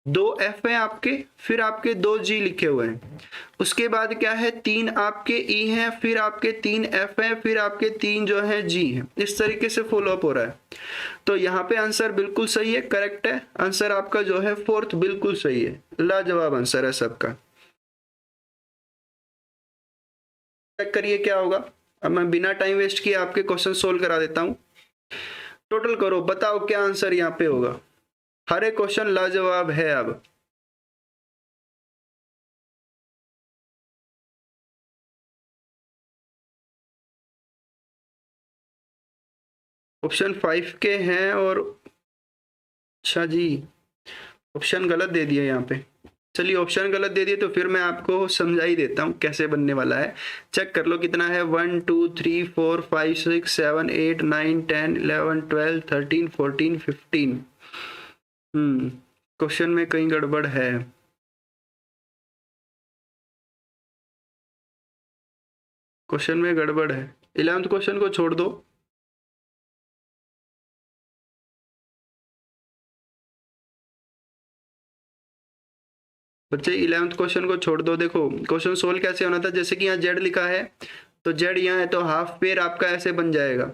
Speaker 1: 2 एफ है आपके, फिर आपके 2 जी लिखे हुए हैं, उसके बाद क्या है? 3 आपके ई हैं, फिर आपके 3 एफ है, फिर आपके 3 जो है जी हैं। इस तरीके से फॉलो अप हो रहा है। तो यहाँ पे आंसर बिल्कुल सही है, करेक्ट है आंसर आपका जो है 4th, बिल्कुल सही है, लाजवाब आंसर है सबका। चेक करिए क्या होगा। अब मैं बिना टाइम वेस्ट किए आपके क्वेश्चन सोल्व करा देता हूँ। टोटल करो, बताओ क्या आंसर यहाँ पे होगा। हर एक क्वेश्चन लाजवाब है। अब ऑप्शन 5 के हैं, और अच्छा जी ऑप्शन गलत दे दिए यहाँ पे। चलिए ऑप्शन गलत दे दिए तो फिर मैं आपको समझा ही देता हूँ कैसे बनने वाला है। चेक कर लो कितना है, 1 2 3 4 5 6 7 8 9 10 11 12 13 14 15। क्वेश्चन में कहीं गड़बड़ है। क्वेश्चन में गड़बड़ है। 11th क्वेश्चन को छोड़ दो। बच्चे 11th क्वेश्चन को छोड़ दो। देखो क्वेश्चन सोल्व कैसे होना था, जैसे कि यहाँ जेड लिखा है, तो जेड यहाँ है, तो हाफ पेयर आपका ऐसे बन जाएगा।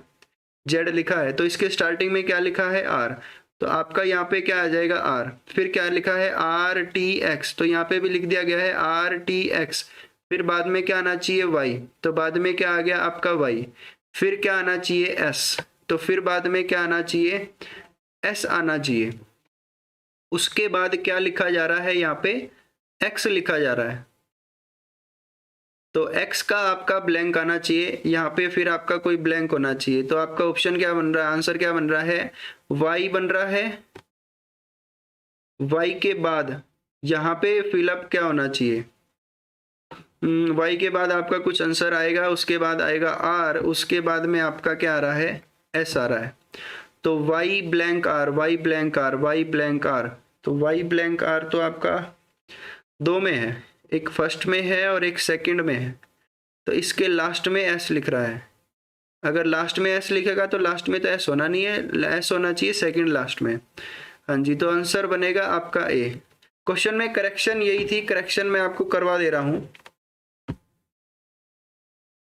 Speaker 1: जेड लिखा है तो इसके स्टार्टिंग में क्या लिखा है? आर, तो आपका यहाँ पे क्या आ जाएगा? आर। फिर क्या लिखा है? RTX, तो यहाँ पे भी लिख दिया गया है RTX। फिर बाद में क्या आना चाहिए? वाई, तो बाद में क्या आ गया आपका? वाई। फिर क्या आना चाहिए? एस, तो फिर बाद में क्या आना चाहिए? एस आना चाहिए। उसके बाद क्या लिखा जा रहा है? यहाँ पे एक्स लिखा जा रहा है, तो एक्स का आपका ब्लैंक आना चाहिए यहाँ पे, फिर आपका कोई ब्लैंक होना चाहिए। तो आपका ऑप्शन क्या बन रहा है? आंसर क्या बन रहा है? वाई बन रहा है। वाई के बाद यहाँ पे फिलअप क्या होना चाहिए? वाई के बाद आपका कुछ आंसर आएगा, उसके बाद आएगा आर, उसके बाद में आपका क्या आ रहा है? एस आ रहा है। तो Y blank R, Y blank R, Y blank R, तो वाई ब्लैंक आर तो आपका 2 में है, एक फर्स्ट में है और एक सेकंड में है, तो इसके लास्ट में एस लिख रहा है। अगर लास्ट में एस लिखेगा तो लास्ट में तो एस होना नहीं है, एस होना चाहिए सेकंड लास्ट में। हाँ जी, तो आंसर बनेगा आपका ए। क्वेश्चन में करेक्शन यही थी, करेक्शन मैं आपको करवा दे रहा हूँ।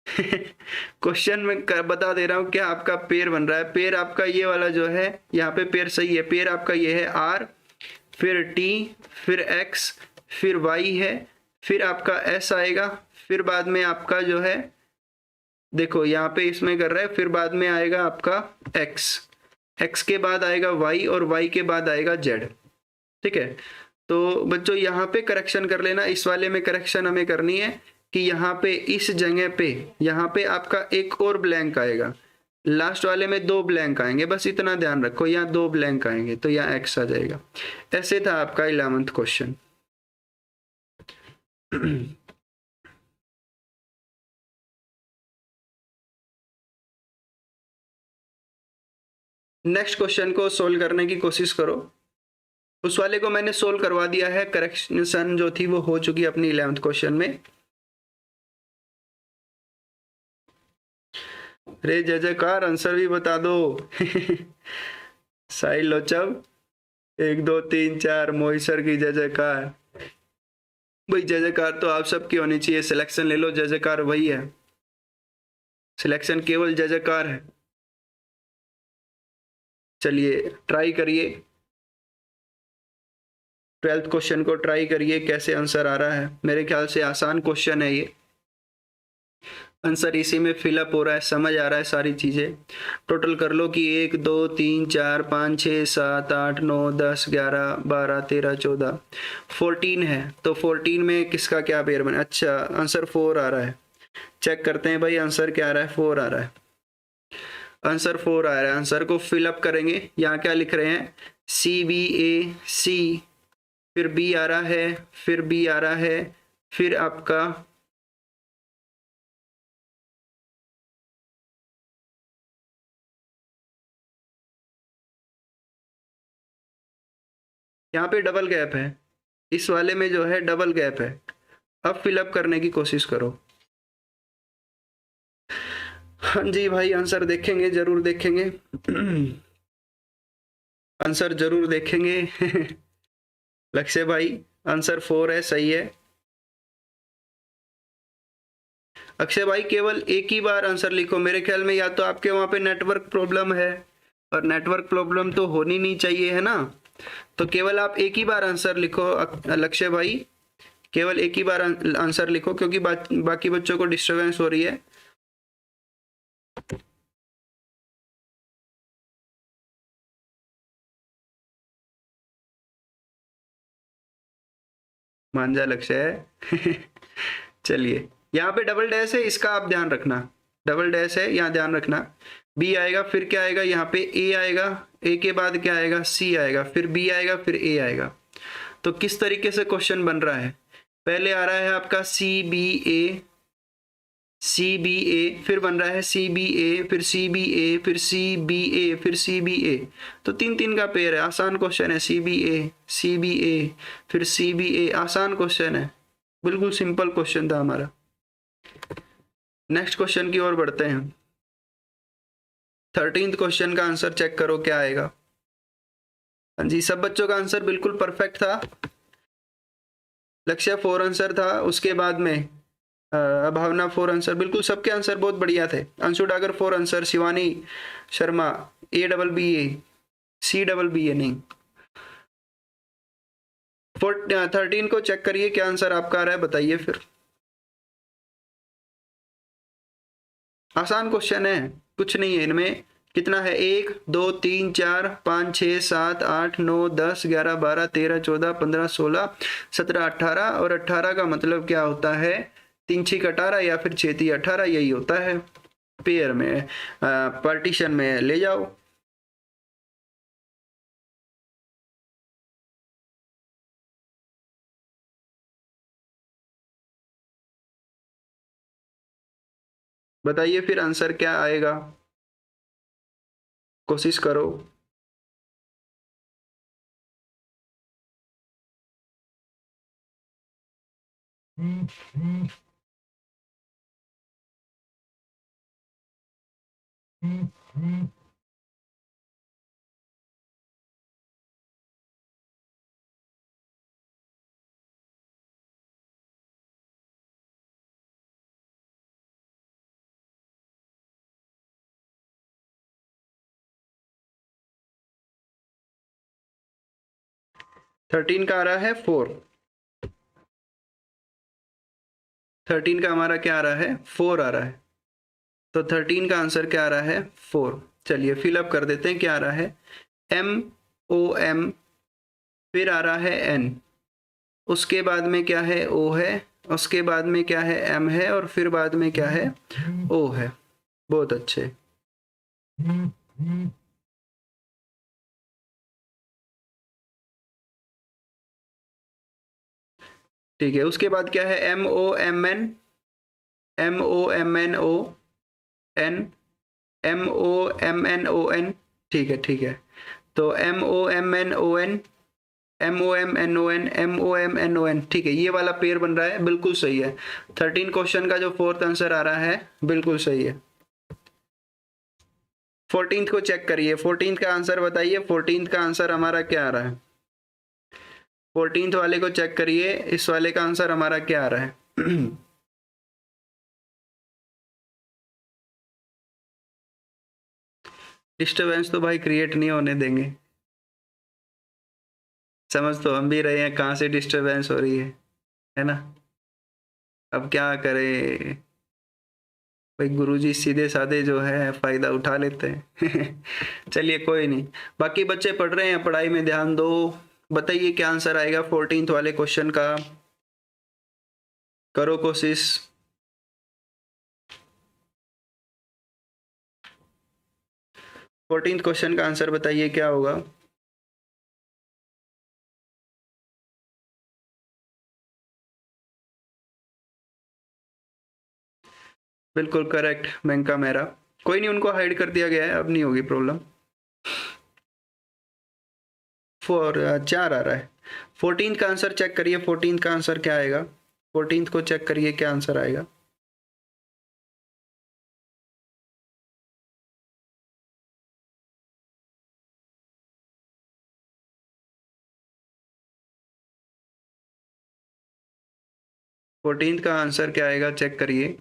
Speaker 1: क्वेश्चन में बता दे रहा हूँ क्या आपका पेयर बन रहा है। पेयर आपका ये वाला जो है, यहाँ पे पेयर सही है, पेयर आपका ये है आर, फिर टी, फिर एक्स, फिर वाई है, फिर आपका s आएगा, फिर बाद में आपका जो है देखो यहाँ पे इसमें कर रहा है, फिर बाद में आएगा आपका x के बाद आएगा y और y के बाद आएगा z। ठीक है, तो बच्चों यहाँ पे करेक्शन कर लेना, इस वाले में करेक्शन हमें करनी है कि यहाँ पे इस जगह पे यहाँ पे आपका एक और ब्लैंक आएगा, लास्ट वाले में 2 ब्लैंक आएंगे, बस इतना ध्यान रखो, यहाँ 2 ब्लैंक आएंगे तो यहाँ x आ जाएगा। ऐसे था आपका 11th क्वेश्चन। नेक्स्ट क्वेश्चन को सोल्व करने की कोशिश करो। उस वाले को मैंने सोल्व करवा दिया है, करेक्शन जो थी वो हो चुकी अपनी 11th क्वेश्चन में। रे जय जयकार, आंसर भी बता दो। साहिल लोचब 1 2 3 4, मोहित सर की जय जयकार। भाई जय जयकार तो आप सबकी होनी चाहिए, सिलेक्शन ले लो, जय जयकार वही है, सिलेक्शन केवल जय जयकार है। चलिए ट्राई करिए, 12th क्वेश्चन को ट्राई करिए कैसे आंसर आ रहा है। मेरे ख्याल से आसान क्वेश्चन है ये, आंसर इसी में फिलअप हो रहा है, समझ आ रहा है सारी चीजें। टोटल कर लो कि 1 2 3 4 5 6 7 8 9 10 11 12 13 14 14 है, तो 14 में किसका क्या पेयर बना? अच्छा आंसर 4 आ रहा है, चेक करते हैं भाई आंसर क्या आ रहा है। 4 आ रहा है, आंसर 4 आ रहा है। आंसर को फिलअप करेंगे, यहाँ क्या लिख रहे हैं, CBAC, फिर B आ रहा है, फिर B आ रहा है, फिर आपका यहाँ पे डबल गैप है, इस वाले में जो है डबल गैप है। अब फिलअप करने की कोशिश करो। हाँ जी भाई, आंसर देखेंगे, जरूर देखेंगे। आंसर जरूर देखेंगे। लक्ष्य भाई आंसर 4 है, सही है। अक्षय भाई केवल एक ही बार आंसर लिखो, मेरे ख्याल में या तो आपके वहां पे नेटवर्क प्रॉब्लम है, और नेटवर्क प्रॉब्लम तो होनी नहीं चाहिए है ना, तो केवल आप एक ही बार आंसर लिखो लक्ष्य भाई, केवल एक ही बार आंसर लिखो, क्योंकि बाकी बच्चों को डिस्टरबेंस हो रही है। मान जा लक्ष्य है। चलिए यहाँ पे डबल डैश है, इसका आप ध्यान रखना, डबल डैश है यहाँ ध्यान रखना। बी आएगा, फिर क्या आएगा, यहाँ पे ए आएगा, ए के बाद क्या आएगा, सी आएगा, फिर बी आएगा, फिर ए आएगा। तो किस तरीके से क्वेश्चन बन रहा है, पहले आ रहा है आपका CBA, CBA, फिर बन रहा है CBA, फिर CBA, फिर CBA, फिर CBA, तो 3 3 का पेयर है। आसान क्वेश्चन है, CBA CBA फिर CBA, आसान क्वेश्चन है, बिल्कुल सिंपल क्वेश्चन था हमारा। नेक्स्ट क्वेश्चन की ओर बढ़ते हैं। 13th क्वेश्चन का आंसर चेक करो क्या आएगा। हाँ जी, सब बच्चों का आंसर बिल्कुल परफेक्ट था। लक्ष्य 4 आंसर था, उसके बाद में भावना 4 आंसर, बिल्कुल सबके आंसर बहुत बढ़िया थे। Anshu Dagar 4 answer, Shivani Sharma ABBA, CBBA नहीं। 13 को चेक करिए क्या आंसर आपका आ रहा है, बताइए फिर। आसान क्वेश्चन है, कुछ नहीं है इनमें। कितना है, 1 2 3 4 5 6 7 8 9 10 11 12 13 14 15 16 17 18, और 18 का मतलब क्या होता है, 3 6 18 या फिर 6 3 18, यही होता है। पेयर में पार्टीशन में ले जाओ। बताइए फिर आंसर क्या आएगा, कोशिश करो। थर्टीन का आ रहा है 4। 13 का हमारा क्या आ रहा है, 4 आ रहा है, तो 13 का आंसर क्या आ रहा है, 4। चलिए फिलअप कर देते हैं, क्या आ रहा है, MOM, फिर आ रहा है N, उसके बाद में क्या है, O है, उसके बाद में क्या है, M है, और फिर बाद में क्या है, O है। बहुत अच्छे। ठीक है, उसके बाद क्या है, MOMN, MOMNON, MOMNON। ठीक है, ठीक है, तो MOMNON, MOMNON, MOMNON, ठीक है, ये वाला पेयर बन रहा है, बिल्कुल सही है। 13 क्वेश्चन का जो फोर्थ आंसर आ रहा है बिल्कुल सही है। 14th को चेक करिए, 14th का आंसर बताइए, 14th का आंसर हमारा क्या आ रहा है, 14th वाले को चेक करिए, इस वाले का आंसर हमारा क्या आ रहा है। डिस्टरबेंस तो भाई क्रिएट नहीं होने देंगे, समझ तो हम भी रहे हैं कहाँ से डिस्टरबेंस हो रही है ना। अब क्या करें भाई, गुरुजी सीधे साधे जो है फायदा उठा लेते हैं। चलिए कोई नहीं, बाकी बच्चे पढ़ रहे हैं, पढ़ाई में ध्यान दो। बताइए क्या आंसर आएगा 14th वाले क्वेश्चन का, करो कोशिश। फोर्टींथ क्वेश्चन का आंसर बताइए क्या होगा। बिल्कुल करेक्ट, बैंक का मेरा, कोई नहीं, उनको हाइड कर दिया गया है, अब नहीं होगी प्रॉब्लम। 4 आ रहा है। 14th का आंसर चेक करिए, 14th का आंसर क्या आएगा, 14th को चेक करिए क्या आंसर आएगा। फोर्टींथ का आंसर क्या आएगा, चेक करिए।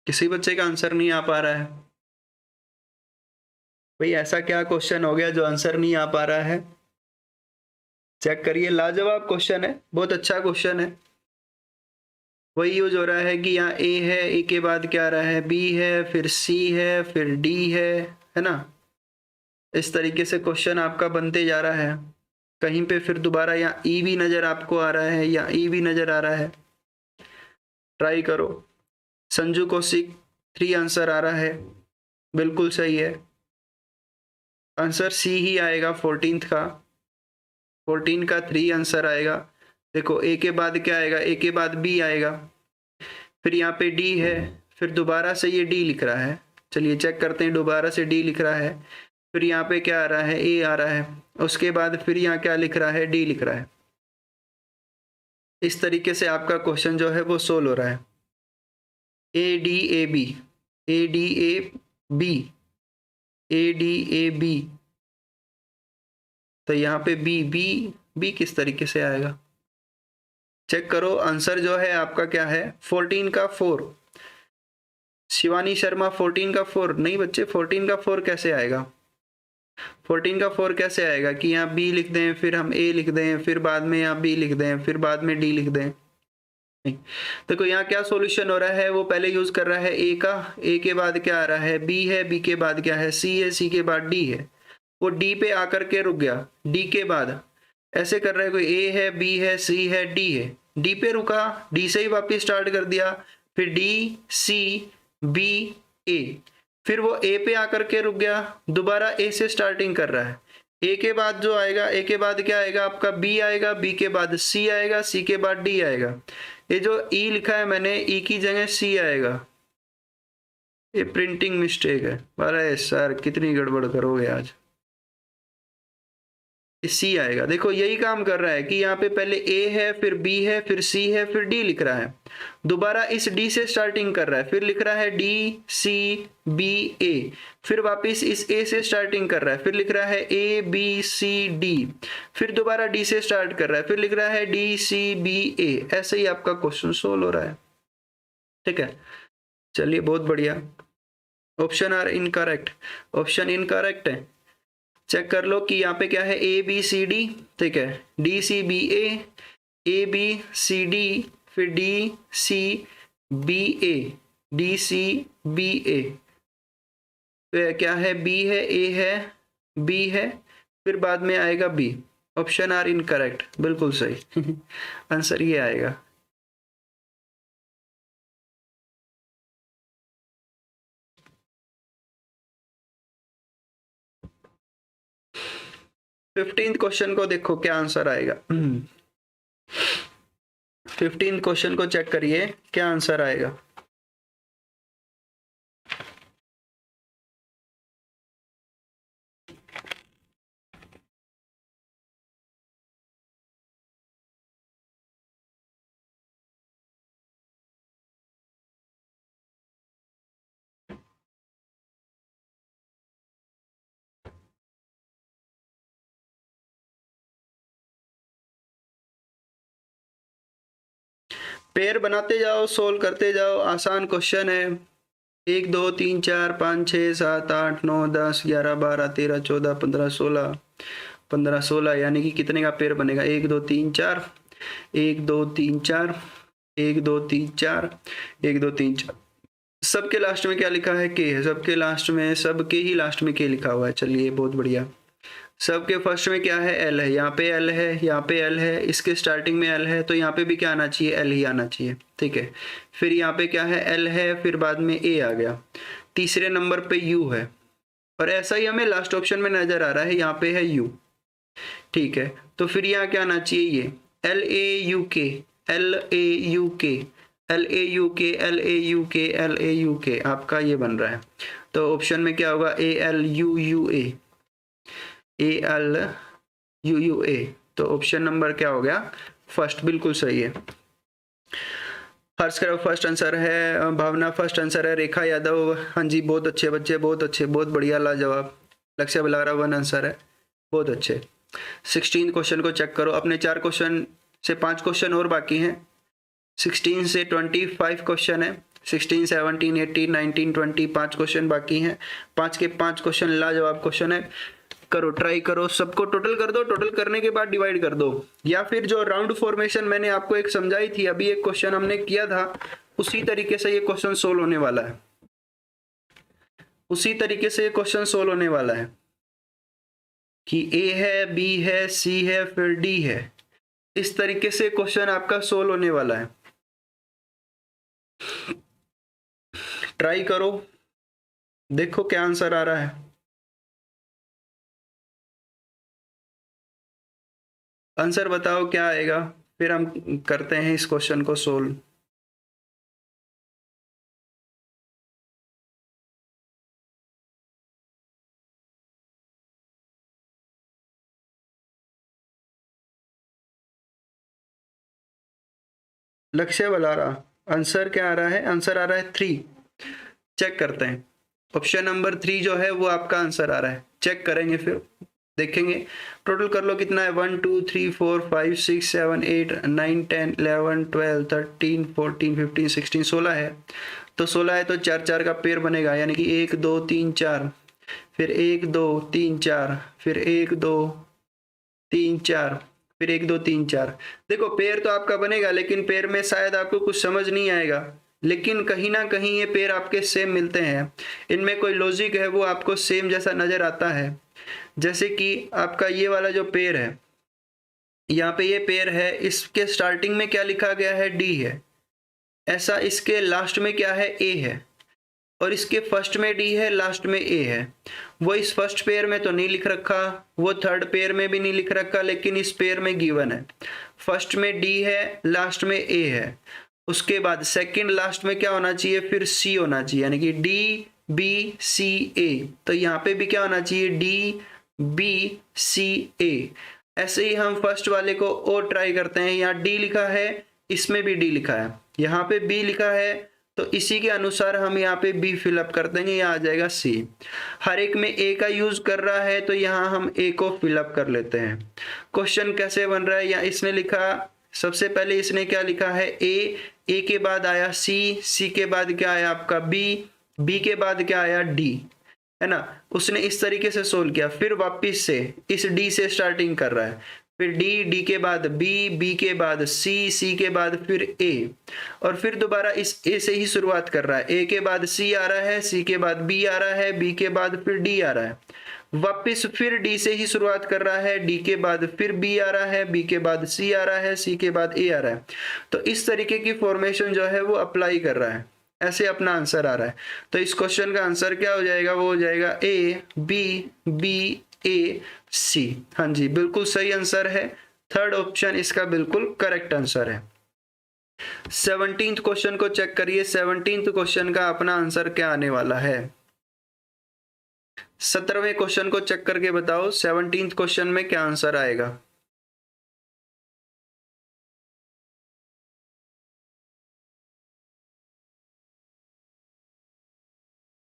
Speaker 1: किसी बच्चे का आंसर नहीं आ पा रहा है भाई, ऐसा क्या क्वेश्चन हो गया जो आंसर नहीं आ पा रहा है, चेक करिए। लाजवाब क्वेश्चन है, बहुत अच्छा क्वेश्चन है। वही यूज हो रहा है कि यहाँ ए है, ए के बाद क्या आ रहा है, बी है, फिर सी है, फिर डी है ना। इस तरीके से क्वेश्चन आपका बनते जा रहा है। कहीं पे फिर दोबारा यहाँ ई भी नजर आपको आ रहा है, या ई भी नजर आ रहा है, ट्राई करो। संजू कौशिक 3 आंसर आ रहा है, बिल्कुल सही है, आंसर सी ही आएगा 14th का, 14 का 3 आंसर आएगा। देखो ए के बाद क्या आएगा, ए के बाद बी आएगा, फिर यहाँ पे डी है, फिर दोबारा से ये डी लिख रहा है। चलिए चेक करते हैं, दोबारा से डी लिख रहा है, फिर यहाँ पे क्या आ रहा है, ए आ रहा है, उसके बाद फिर यहाँ क्या लिख रहा है, डी लिख रहा है। इस तरीके से आपका क्वेश्चन जो है वो सोल्व हो रहा है। A D A B, A D A B, A D A B, तो यहाँ पे बी बी बी किस तरीके से आएगा, चेक करो। आंसर जो है आपका क्या है, 14 का 4। शिवानी शर्मा 14 का 4 नहीं बच्चे, 14 का 4 कैसे आएगा, 14 का 4 कैसे आएगा कि यहाँ बी लिख दें, फिर हम ए लिख दें, फिर बाद में यहाँ बी लिख दें, फिर बाद में डी लिख दें। देखो यहाँ क्या सॉल्यूशन हो रहा है, वो पहले यूज कर रहा है ए का, ए के बाद क्या आ रहा है, बी है, बी के बाद क्या है, सी है, सी के बाद डी है, वो डी पे आकर के रुक गया, डी के बाद ऐसे कर रहा है, कोई ए है, बी है, सी है, डी है, डी पे रुका, डी से ही वापिस स्टार्ट कर दिया, फिर डी सी बी ए, फिर वो ए पे आकर के रुक गया, दोबारा ए से स्टार्टिंग कर रहा है। ए के बाद जो आएगा, ए के बाद क्या आएगा आपका, बी आएगा, बी के बाद सी आएगा, सी के बाद डी आएगा। ये जो ई लिखा है मैंने, ई की जगह सी आएगा, ये प्रिंटिंग मिस्टेक है। अरे सर कितनी गड़बड़ करोगे आज, सी आएगा। देखो यही काम कर रहा है कि यहाँ पे पहले ए है, फिर बी है, फिर सी है, फिर डी लिख रहा है, दोबारा इस डी से स्टार्टिंग कर रहा है, फिर लिख रहा है डी सी बी ए, फिर वापस इस ए से स्टार्टिंग कर रहा है, फिर लिख रहा है ए बी सी डी, फिर दोबारा डी से स्टार्ट कर रहा है, फिर लिख रहा है डी सी बी ए। ऐसे ही आपका क्वेश्चन सोल्व हो रहा है। ठीक है, चलिए बहुत बढ़िया। Option are incorrect, option incorrect है। चेक कर लो कि यहाँ पे क्या है, ए बी सी डी, ठीक है, D C B A B C D, फिर D C B A, D C B A, फिर क्या है, बी है, ए है, बी है, फिर बाद में आएगा बी। ऑप्शन आर इनकरेक्ट, बिल्कुल सही आंसर ये आएगा। फिफ्टींथ क्वेश्चन को देखो क्या आंसर आएगा। 15th क्वेश्चन को चेक करिए क्या आंसर आएगा। पेयर बनाते जाओ, सोल्व करते जाओ, आसान क्वेश्चन है। 1 2 3 4 5 6 7 8 9 10 11 12 13 14 15 16 15 16, यानी कि कितने का पेयर बनेगा, 1 2 3 4, 1 2 3 4, 1 2 3 4, 1 2 3 4। सबके लास्ट में क्या लिखा है, के है, सबके लास्ट में, सबके ही लास्ट में के लिखा हुआ है। चलिए बहुत बढ़िया। सबके फर्स्ट में क्या है, एल है, यहाँ पे एल है, यहाँ पे एल है, इसके स्टार्टिंग में एल है, तो यहाँ पे भी क्या आना चाहिए, एल ही आना चाहिए। ठीक है, फिर यहाँ पे क्या है, एल है, फिर बाद में ए आ गया, तीसरे नंबर पे यू है, और ऐसा ही हमें लास्ट ऑप्शन में नजर आ रहा है, यहाँ पे है यू। ठीक है, तो फिर यहाँ क्या आना चाहिए, ये एल ए यू के, एल ए यू के, एल ए यू के, एल ए यू के, एल ए यू के, आपका ये बन रहा है। तो ऑप्शन में क्या होगा, A L U U A, A L U U A. तो ऑप्शन नंबर क्या हो गया, फर्स्ट, बिल्कुल सही है। हर्ष का फर्स्ट आंसर है, भावना फर्स्ट आंसर है, रेखा यादव, हाँ जी बहुत अच्छे बच्चे, बहुत अच्छे, बहुत बढ़िया, लाजवाब। लक्ष्य बलारा 1 आंसर है, बहुत अच्छे। 16 क्वेश्चन को चेक करो, अपने 4 क्वेश्चन से 5 क्वेश्चन और बाकी हैं। 16 से 25 क्वेश्चन है, 16 17 18 19 20 5 क्वेश्चन बाकी हैं। 5 के 5 क्वेश्चन लाजवाब क्वेश्चन है, करो, ट्राई करो, सबको टोटल कर दो, टोटल करने के बाद डिवाइड कर दो, या फिर जो राउंड फॉर्मेशन मैंने आपको एक समझाई थी, अभी एक क्वेश्चन हमने किया था, उसी तरीके से ये क्वेश्चन सोल्व होने वाला है, उसी तरीके से ये क्वेश्चन सोल्व होने वाला है कि ए है, बी है, सी है, फिर डी है, इस तरीके से क्वेश्चन आपका सोल्व होने वाला है। ट्राई करो, देखो क्या आंसर आ रहा है। आंसर बताओ क्या आएगा, फिर हम करते हैं इस क्वेश्चन को सोल्व। लक्ष्य बलारा, आंसर क्या आ रहा है, आंसर आ रहा है 3। चेक करते हैं, ऑप्शन नंबर 3 जो है वो आपका आंसर आ रहा है। चेक करेंगे, फिर देखेंगे, टोटल कर लो कितना है, 1 2 3 4 5 6 7 8 9 10 11 12 13 14 15 16 16 है। तो 16 है तो 4 4 का पेयर बनेगा, यानी कि 1 2 3 4, फिर 1 2 3 4, फिर 1 2 3 4, फिर 1 2 3 4। देखो पेयर तो आपका बनेगा, लेकिन पेयर में शायद आपको कुछ समझ नहीं आएगा, लेकिन कहीं ना कहीं ये पेयर आपके सेम मिलते हैं, इनमें कोई लॉजिक है वो आपको सेम जैसा नजर आता है। जैसे कि आपका ये वाला जो पेयर है, यहाँ पे ये पेयर है, इसके स्टार्टिंग में क्या लिखा गया है, डी है, ऐसा इसके लास्ट में क्या है, ए है, और इसके फर्स्ट में डी है, लास्ट में ए है। वो इस फर्स्ट पेयर में तो नहीं लिख रखा, वो थर्ड पेयर में भी नहीं लिख रखा, लेकिन इस पेयर में गिवन है, फर्स्ट में डी है, लास्ट में ए है, उसके बाद सेकंड लास्ट में क्या होना चाहिए, फिर सी होना चाहिए, यानी कि डी बी सी ए। तो यहाँ पे भी क्या होना चाहिए, डी बी सी ए। ऐसे ही हम फर्स्ट वाले को और ट्राई करते हैं। यहाँ डी लिखा है, इसमें भी डी लिखा है, यहाँ पे बी लिखा है, तो इसी के अनुसार हम यहाँ पे बी फिलअप कर देंगे, यहाँ आ जाएगा सी। हर एक में ए का यूज कर रहा है तो यहाँ हम ए को फिलअप कर लेते हैं। क्वेश्चन कैसे बन रहा है, यहाँ इसने लिखा, सबसे पहले इसने क्या लिखा है, ए के बाद आया सी के बाद क्या आया आपका बी के बाद क्या आया डी, है ना। उसने इस तरीके से सोल्व किया, फिर वापिस से इस डी से स्टार्टिंग कर रहा है, फिर डी के बाद बी के बाद सी के बाद फिर ए, और फिर दोबारा इस ए से ही शुरुआत कर रहा है। ए के बाद सी आ रहा है, सी के बाद बी आ रहा है, बी के बाद फिर डी आ रहा है, वापिस फिर डी से ही शुरुआत कर रहा है, डी के बाद फिर बी आ रहा है, बी के बाद सी आ रहा है, सी के बाद ए आ रहा है। तो इस तरीके की फॉर्मेशन जो है वो अप्लाई कर रहा है, ऐसे अपना आंसर आ रहा है। तो इस क्वेश्चन का आंसर क्या हो जाएगा, वो हो जाएगा ए बी ए सी। हाँ जी, बिल्कुल सही आंसर है, थर्ड ऑप्शन इसका बिल्कुल करेक्ट आंसर है। 17th क्वेश्चन को चेक करिए, 17th क्वेश्चन का अपना आंसर क्या आने वाला है। 17वें क्वेश्चन को चेक करके बताओ 17th क्वेश्चन में क्या आंसर आएगा।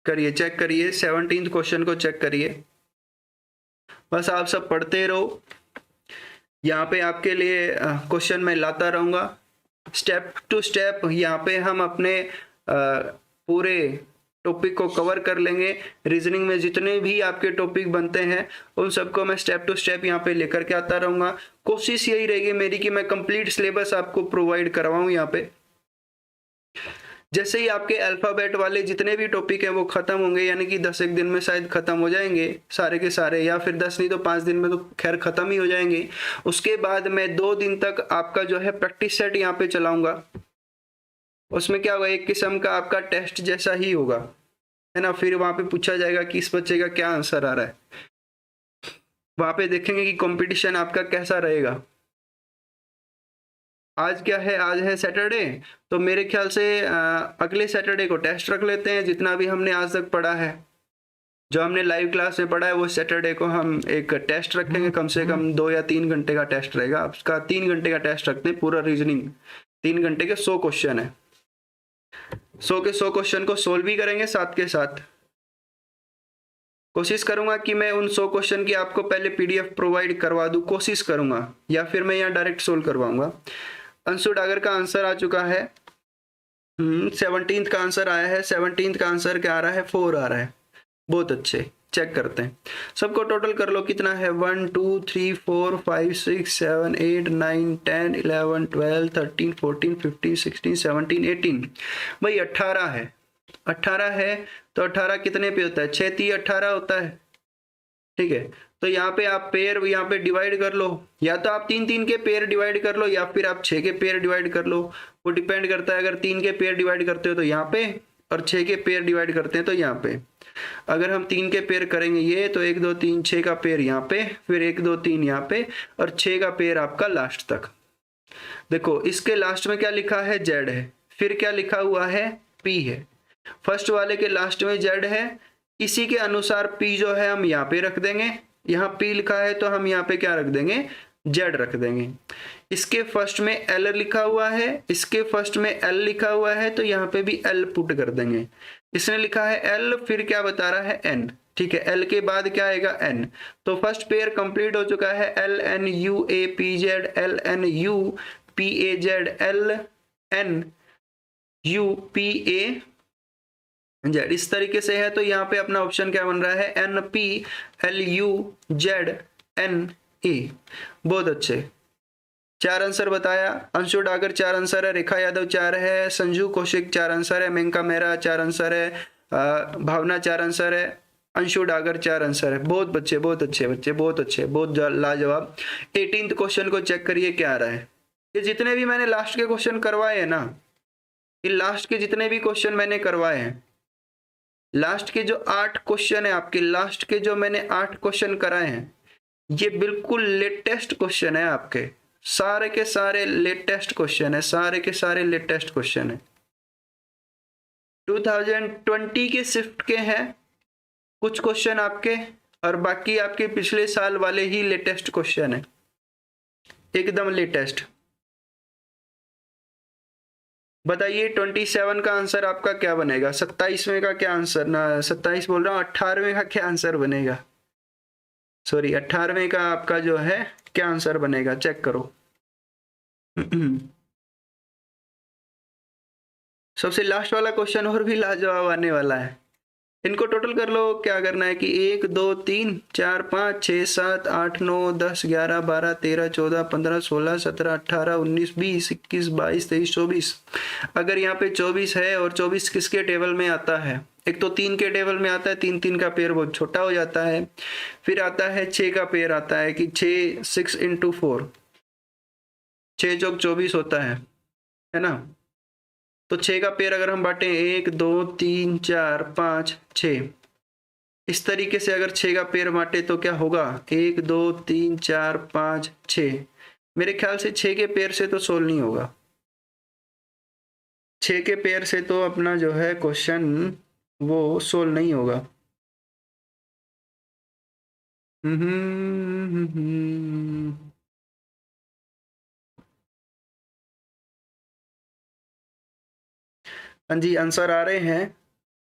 Speaker 1: करिए, चेक करिए, 17th क्वेश्चन को चेक करिए। बस आप सब पढ़ते रहो, यहाँ पे आपके लिए क्वेश्चन मैं लाता रहूँगा स्टेप टू स्टेप। यहाँ पे हम अपने पूरे टॉपिक को कवर कर लेंगे। रीजनिंग में जितने भी आपके टॉपिक बनते हैं उन सबको मैं स्टेप टू स्टेप यहाँ पे लेकर के आता रहूँगा। कोशिश यही रहेगी मेरी कि मैं कंप्लीट सिलेबस आपको प्रोवाइड करवाऊँ। यहाँ पे जैसे ही आपके अल्फ़ाबेट वाले जितने भी टॉपिक हैं वो खत्म होंगे, यानी कि 10 एक दिन में शायद खत्म हो जाएंगे सारे के सारे, या फिर 10 नहीं तो 5 दिन में तो खैर खत्म ही हो जाएंगे। उसके बाद मैं 2 दिन तक आपका जो है प्रैक्टिस सेट यहाँ पे चलाऊंगा। उसमें क्या होगा, एक किस्म का आपका टेस्ट जैसा ही होगा, है ना। फिर वहाँ पे पूछा जाएगा कि इस बच्चे का क्या आंसर आ रहा है, वहाँ पे देखेंगे कि कंपटीशन आपका कैसा रहेगा। आज क्या है, आज है सैटरडे, तो मेरे ख्याल से अगले सैटरडे को टेस्ट रख लेते हैं। जितना भी हमने आज तक पढ़ा है, जो हमने लाइव क्लास में पढ़ा है, वो सैटरडे को हम एक टेस्ट रखेंगे। कम से कम 2 या 3 घंटे का टेस्ट रहेगा। उसका 3 घंटे का टेस्ट रखते हैं, पूरा रीजनिंग 3 घंटे के 100 क्वेश्चन है। 100 के 100 क्वेश्चन को सोल्व भी करेंगे साथ के साथ। कोशिश करूंगा कि मैं उन 100 क्वेश्चन की आपको पहले PDF प्रोवाइड करवा दूं, कोशिश करूंगा, या फिर मैं यहाँ डायरेक्ट सोल्व करवाऊंगा। अंशु डागर का आंसर आ चुका है। 17th का आंसर आया है। 17th का आंसर क्या आ रहा है, 4 आ रहा है। बहुत अच्छे, चेक करते हैं। सबको टोटल कर लो कितना है, 1 2 3 4 5 6 7 8 9 10 11 12 13 14 15 16 17 18। भाई 18 है, 18 है तो 18 कितने पे होता है, 6 3 18 होता है। ठीक है, तो यहाँ पे आप पेयर यहाँ पे डिवाइड कर लो, या तो आप 3 3 के पेयर डिवाइड कर लो, या फिर आप 6 के पेयर डिवाइड कर लो। वो डिपेंड करता है, अगर 3 के पेयर डिवाइड करते हो तो यहाँ पे, और 6 के पेयर डिवाइड करते हैं तो यहाँ पे। अगर हम 3 के पेयर करेंगे ये, तो 1 2 3 6 का पेयर यहाँ पे, फिर 1 2 3 यहाँ पे, और 6 का पेयर आपका लास्ट तक। देखो इसके लास्ट में क्या लिखा है, जेड है, फिर क्या लिखा हुआ है, पी है। फर्स्ट वाले के लास्ट में जेड है, इसी के अनुसार पी जो है हम यहाँ पे रख देंगे। यहाँ पी लिखा है तो हम यहाँ पे क्या रख देंगे, जेड रख देंगे। इसके फर्स्ट में एल लिखा हुआ है, इसके फर्स्ट में एल लिखा हुआ है, तो यहाँ पे भी एल पुट कर देंगे। इसने लिखा है एल, फिर क्या बता रहा है, एन। ठीक है, एल के बाद क्या आएगा, एन। तो फर्स्ट पेयर कंप्लीट हो चुका है, L N U A P Z, L N U P A Z, L N U P A Z, इस तरीके से है। तो यहाँ पे अपना ऑप्शन क्या बन रहा है, N P L U Z N A. बहुत अच्छे, 4 आंसर बताया। अंशु डागर 4 आंसर है, रेखा यादव 4 है, संजू कौशिक 4 आंसर है, मेनका मेहरा 4 आंसर है, भावना 4 आंसर है, अंशु डागर 4 आंसर है। बहुत बच्चे, बहुत अच्छे बच्चे, बहुत अच्छे, बहुत लाजवाब। 18th क्वेश्चन को चेक करिए क्या आ रहा है। ये जितने भी मैंने लास्ट के क्वेश्चन करवाए हैं ना, ये लास्ट के जितने भी क्वेश्चन मैंने करवाए हैं, लास्ट के जो 8 क्वेश्चन है आपके, लास्ट के जो मैंने 8 क्वेश्चन कराए हैं, ये बिल्कुल लेटेस्ट क्वेश्चन है आपके, सारे के सारे लेटेस्ट क्वेश्चन है, सारे के सारे लेटेस्ट क्वेश्चन है। 2020 के शिफ्ट के हैं कुछ क्वेश्चन आपके, और बाकी आपके पिछले साल वाले ही लेटेस्ट क्वेश्चन है। एकदम लेटेस्ट। बताइए 27 का आंसर आपका क्या बनेगा, 27वें का क्या आंसर, ना 27 बोल रहा हूँ, 18वें का क्या आंसर बनेगा, सॉरी 18वें का आपका जो है क्या आंसर बनेगा, चेक करो। सबसे लास्ट वाला क्वेश्चन और भी लाजवाब आने वाला है। इनको टोटल कर लो। क्या करना है कि 1 2 3 4 5 6 7 8 9 10 11 12 13 14 15 16 17 18 19 20 21 22 23 24। अगर यहाँ पे 24 है और 24 किसके टेबल में आता है, एक तो 3 के टेबल में आता है, 3 3 का पेयर बहुत छोटा हो जाता है। फिर आता है 6 का पेयर आता है कि 6 6 इंटू 4, 6 चौक 24 होता है ना। तो 6 का पेयर अगर हम बांटे 1 2 3 4 5 6, इस तरीके से अगर 6 का पेयर बांटे तो क्या होगा, 1 2 3 4 5 6। मेरे ख्याल से 6 के पेयर से तो सोल्व नहीं होगा, 6 के पेयर से तो अपना जो है क्वेश्चन वो सोल्व नहीं होगा। हाँ जी, आंसर आ रहे हैं,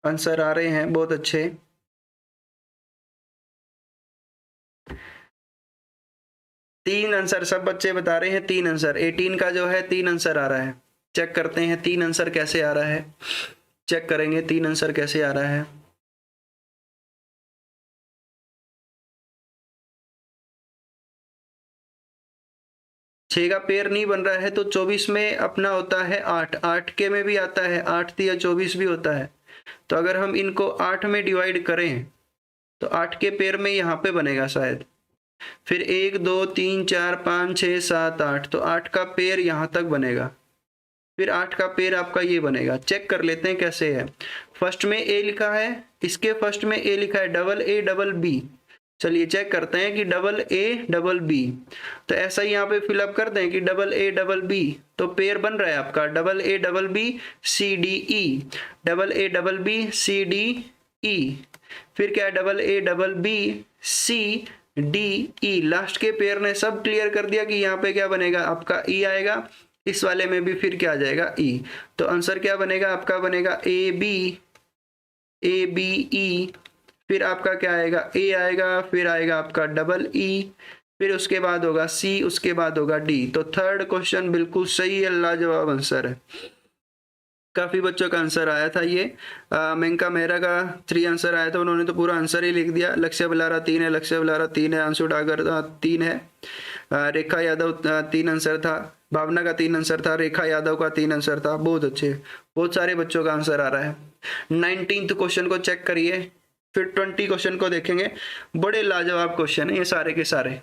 Speaker 1: आंसर आ रहे हैं, बहुत अच्छे। तीन आंसर सब बच्चे बता रहे हैं, 3 आंसर 18 का जो है 3 आंसर आ रहा है। चेक करते हैं 3 आंसर कैसे आ रहा है, चेक करेंगे 3 आंसर कैसे आ रहा है। छः का पेयर नहीं बन रहा है तो 24 में अपना होता है 8, 8 के में भी आता है 8 या 24 भी होता है। तो अगर हम इनको 8 में डिवाइड करें तो 8 के पेयर में यहाँ पे बनेगा शायद। फिर 1 2 3 4 5 6 7 8, तो 8 का पेयर यहाँ तक बनेगा। फिर 8 का पेयर आपका ये बनेगा। चेक कर लेते हैं कैसे है। फर्स्ट में ए लिखा है, इसके फर्स्ट में ए लिखा है, डबल ए डबल बी। चलिए चेक करते हैं कि डबल ए डबल बी, तो ऐसा ही यहाँ पे फिलअप कर दें कि डबल ए डबल बी, तो पेयर बन रहा है आपका double A double B C D E, double A double B C D E. फिर क्या है, double A double B C D E. Last के पेयर ने सब क्लियर कर दिया कि यहाँ पे क्या बनेगा आपका ई आएगा, इस वाले में भी फिर क्या आ जाएगा ई। तो आंसर क्या बनेगा आपका, बनेगा ए बी ई। फिर आपका क्या आएगा, ए आएगा, फिर आएगा आपका डबल ई, फिर उसके बाद होगा सी, उसके बाद होगा डी। तो थर्ड क्वेश्चन बिल्कुल सही है, लाजवाब आंसर है। काफी बच्चों का आंसर आया था ये। मेनका मेहरा का 3 आंसर आया था, उन्होंने तो पूरा आंसर ही लिख दिया। लक्ष्य बलारा 3 है, लक्ष्य बलारा 3 है, अंशु डागर 3 है, रेखा यादव 3 आंसर था, भावना का 3 आंसर था, रेखा यादव का 3 आंसर था। बहुत अच्छे, बहुत सारे बच्चों का आंसर आ रहा है। 19th क्वेश्चन को चेक करिए, फिर 20 क्वेश्चन को देखेंगे। बड़े लाजवाब क्वेश्चन है ये सारे के सारे।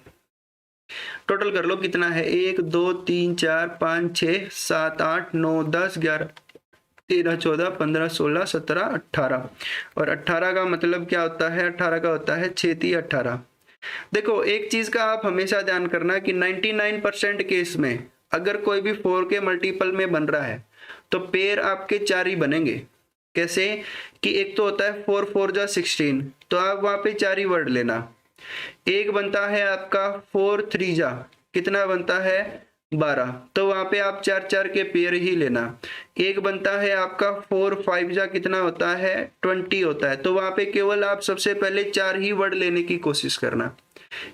Speaker 1: टोटल कर लो कितना है, 1 2 3 4 5 6 7 8 9 10 11 13 14 15 16 17 18। और 18 का मतलब क्या होता है, 18 का होता है 6 18। देखो एक चीज का आप हमेशा ध्यान करना कि 99% केस में अगर कोई भी 4 के मल्टीपल में बन रहा है तो पेयर आपके 4 ही बनेंगे। कैसे कि एक तो होता है 4 4 जा 16, तो आप वहां पे 4 ही वर्ड लेना। एक बनता है आपका 4 3 जा, कितना बनता है 12, तो वहां पे आप 4 4 के पेयर ही लेना। एक बनता है आपका 4 5 जा, कितना होता है 20 होता है, तो वहां पे केवल आप सबसे पहले 4 ही वर्ड लेने की कोशिश करना।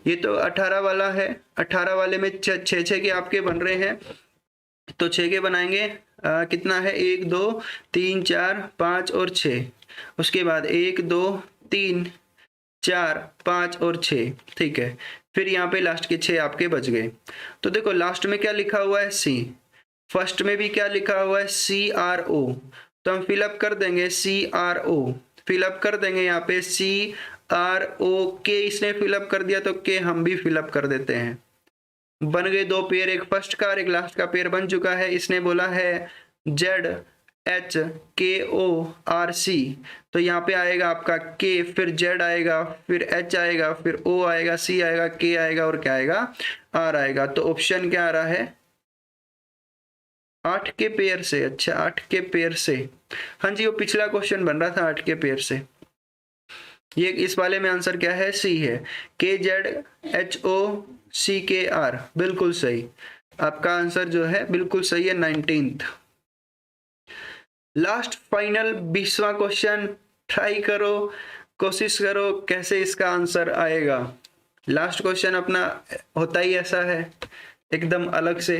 Speaker 1: ये तो 18 वाला है, 18 वाले में 6 6 के आपके बन रहे हैं, तो 6 के बनाएंगे। कितना है 1 2 3 4 5 और 6, उसके बाद 1 2 3 4 5 और 6, ठीक है। फिर यहाँ पे लास्ट के 6 आपके बच गए। तो देखो लास्ट में क्या लिखा हुआ है सी, फर्स्ट में भी क्या लिखा हुआ है CRO, तो हम फिलअप कर देंगे CRO, फिलअप कर देंगे यहाँ पे CRO के, इसने फिलअप कर दिया तो के हम भी फिलअप कर देते हैं। बन गए 2 पेयर, एक फर्स्ट का और एक लास्ट का पेयर बन चुका है। इसने बोला है ZHKORC, तो यहाँ पे आएगा आपका K, फिर Z आएगा, फिर H आएगा, फिर O आएगा, C आएगा, K आएगा और क्या आएगा R आएगा। तो ऑप्शन क्या आ रहा है 8 के पेयर से। अच्छा 8 के पेयर से, हाँ जी वो पिछला क्वेश्चन बन रहा था 8 के पेयर से। ये इस वाले में आंसर क्या है, सी है। KZHO CKR, बिल्कुल सही। आपका आंसर जो है बिल्कुल सही है, 19th। लास्ट फाइनल 20वां क्वेश्चन, ट्राई करो, कोशिश करो कैसे इसका आंसर आएगा। लास्ट क्वेश्चन अपना होता ही ऐसा है, एकदम अलग से।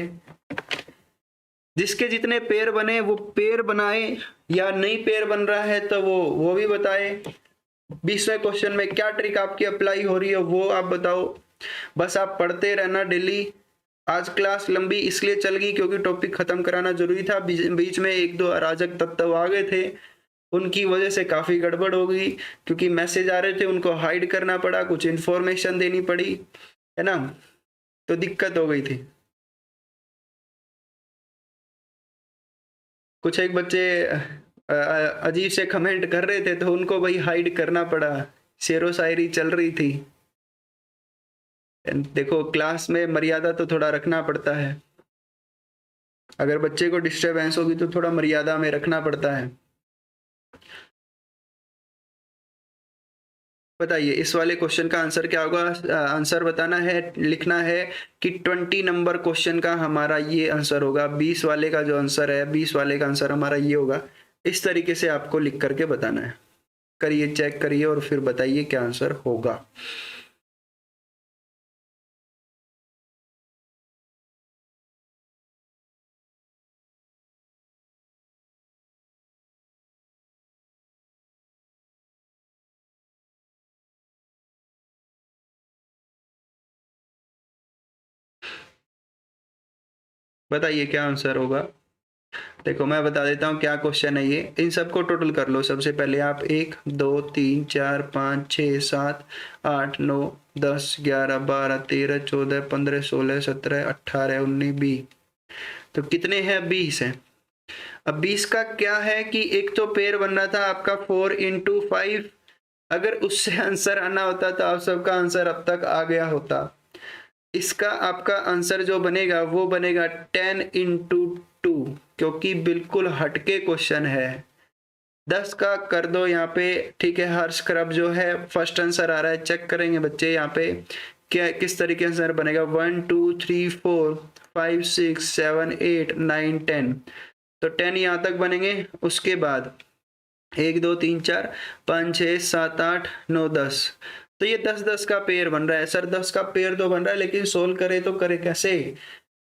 Speaker 1: जिसके जितने पेड़ बने वो पेड़ बनाए, या नहीं पेड़ बन रहा है तो वो भी बताए। 20वें क्वेश्चन में क्या ट्रिक आपकी अप्लाई हो रही है वो आप बताओ। बस आप पढ़ते रहना डेली। आज क्लास लंबी इसलिए चल गई क्योंकि टॉपिक खत्म कराना जरूरी था। बीच में एक दो अराजक तत्व आ गए थे, उनकी वजह से काफी गड़बड़ हो गई, क्योंकि मैसेज आ रहे थे उनको हाइड करना पड़ा, कुछ इन्फॉर्मेशन देनी पड़ी, है ना, तो दिक्कत हो गई थी। कुछ एक बच्चे अजीब से कमेंट कर रहे थे तो उनको भाई हाइड करना पड़ा, शेरो शायरी चल रही थी। देखो क्लास में मर्यादा तो थोड़ा रखना पड़ता है, अगर बच्चे को डिस्टरबेंस होगी तो थोड़ा मर्यादा में रखना पड़ता है। बताइए इस वाले क्वेश्चन का आंसर क्या होगा। आंसर बताना है, लिखना है कि 20 नंबर क्वेश्चन का हमारा ये आंसर होगा। 20 वाले का जो आंसर है, 20 वाले का आंसर हमारा ये होगा। इस तरीके से आपको लिख करके बताना है। करिए, चेक करिए और फिर बताइए क्या आंसर होगा। बताइए क्या आंसर होगा। देखो मैं बता देता हूँ क्या क्वेश्चन है ये। इन सबको टोटल कर लो। सबसे पहले आप 1 2 3 4 5 6 7 8 9 10 11 12 13 14 15 16 17 18 19 20, तो कितने हैं, 20 हैं। अब 20 का क्या है कि एक तो पेयर बन रहा था आपका 4 × 5, अगर उससे आंसर आना होता तो आप सबका आंसर अब तक आ गया होता। इसका आपका आंसर जो बनेगा वो बनेगा 10 × 2, क्योंकि बिल्कुल हटके क्वेश्चन है। 10 का कर दो यहाँ पे, ठीक है। हर्ष करब जो है फर्स्ट आंसर आ रहा है, चेक करेंगे बच्चे यहाँ पे क्या किस तरीके से आंसर बनेगा। 1 2 3 4 5 6 7 8 9 10, तो 10 यहाँ तक बनेंगे। उसके बाद 1 2 3 4 5 6 7 8 9 10, तो ये 10 का पेयर बन रहा है। सर 10 का पेयर तो बन रहा है, लेकिन सोल्व करे तो करे कैसे।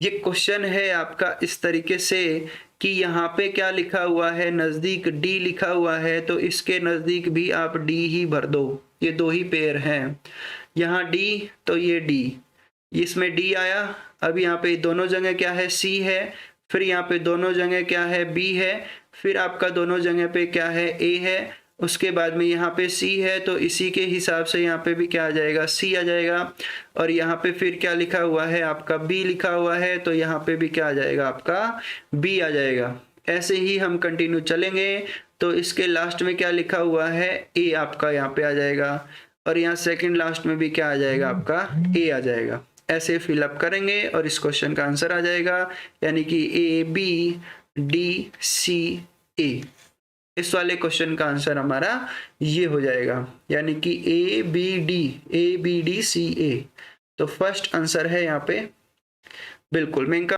Speaker 1: ये क्वेश्चन है आपका इस तरीके से कि यहाँ पे क्या लिखा हुआ है, नजदीक डी लिखा हुआ है, तो इसके नजदीक भी आप डी ही भर दो। ये दो ही पेयर हैं, यहाँ डी तो ये डी, इसमें डी आया। अब यहाँ पे दोनों जगह क्या है, सी है। फिर यहाँ पे दोनों जगह क्या है, बी है। फिर आपका दोनों जगह पे क्या है, ए है। उसके बाद में यहाँ पे सी है, तो इसी के हिसाब से यहाँ पे भी क्या आ जाएगा, सी आ जाएगा। और यहाँ पे फिर क्या लिखा हुआ है आपका, बी लिखा हुआ है, तो यहाँ पे भी क्या आ जाएगा आपका, बी आ जाएगा। ऐसे ही हम कंटिन्यू चलेंगे। तो इसके लास्ट में क्या लिखा हुआ है, ए आपका यहाँ पे आ जाएगा। और यहाँ सेकंड लास्ट में भी क्या आ जाएगा आपका, ए आ जाएगा। ऐसे फिलअप करेंगे और इस क्वेश्चन का आंसर आ जाएगा, यानी कि ए बी डी सी ए। इस वाले क्वेश्चन का आंसर हमारा ये हो जाएगा, यानी कि ए बी डी सी ए। तो फर्स्ट आंसर है यहाँ पे, बिल्कुल। मैं इनका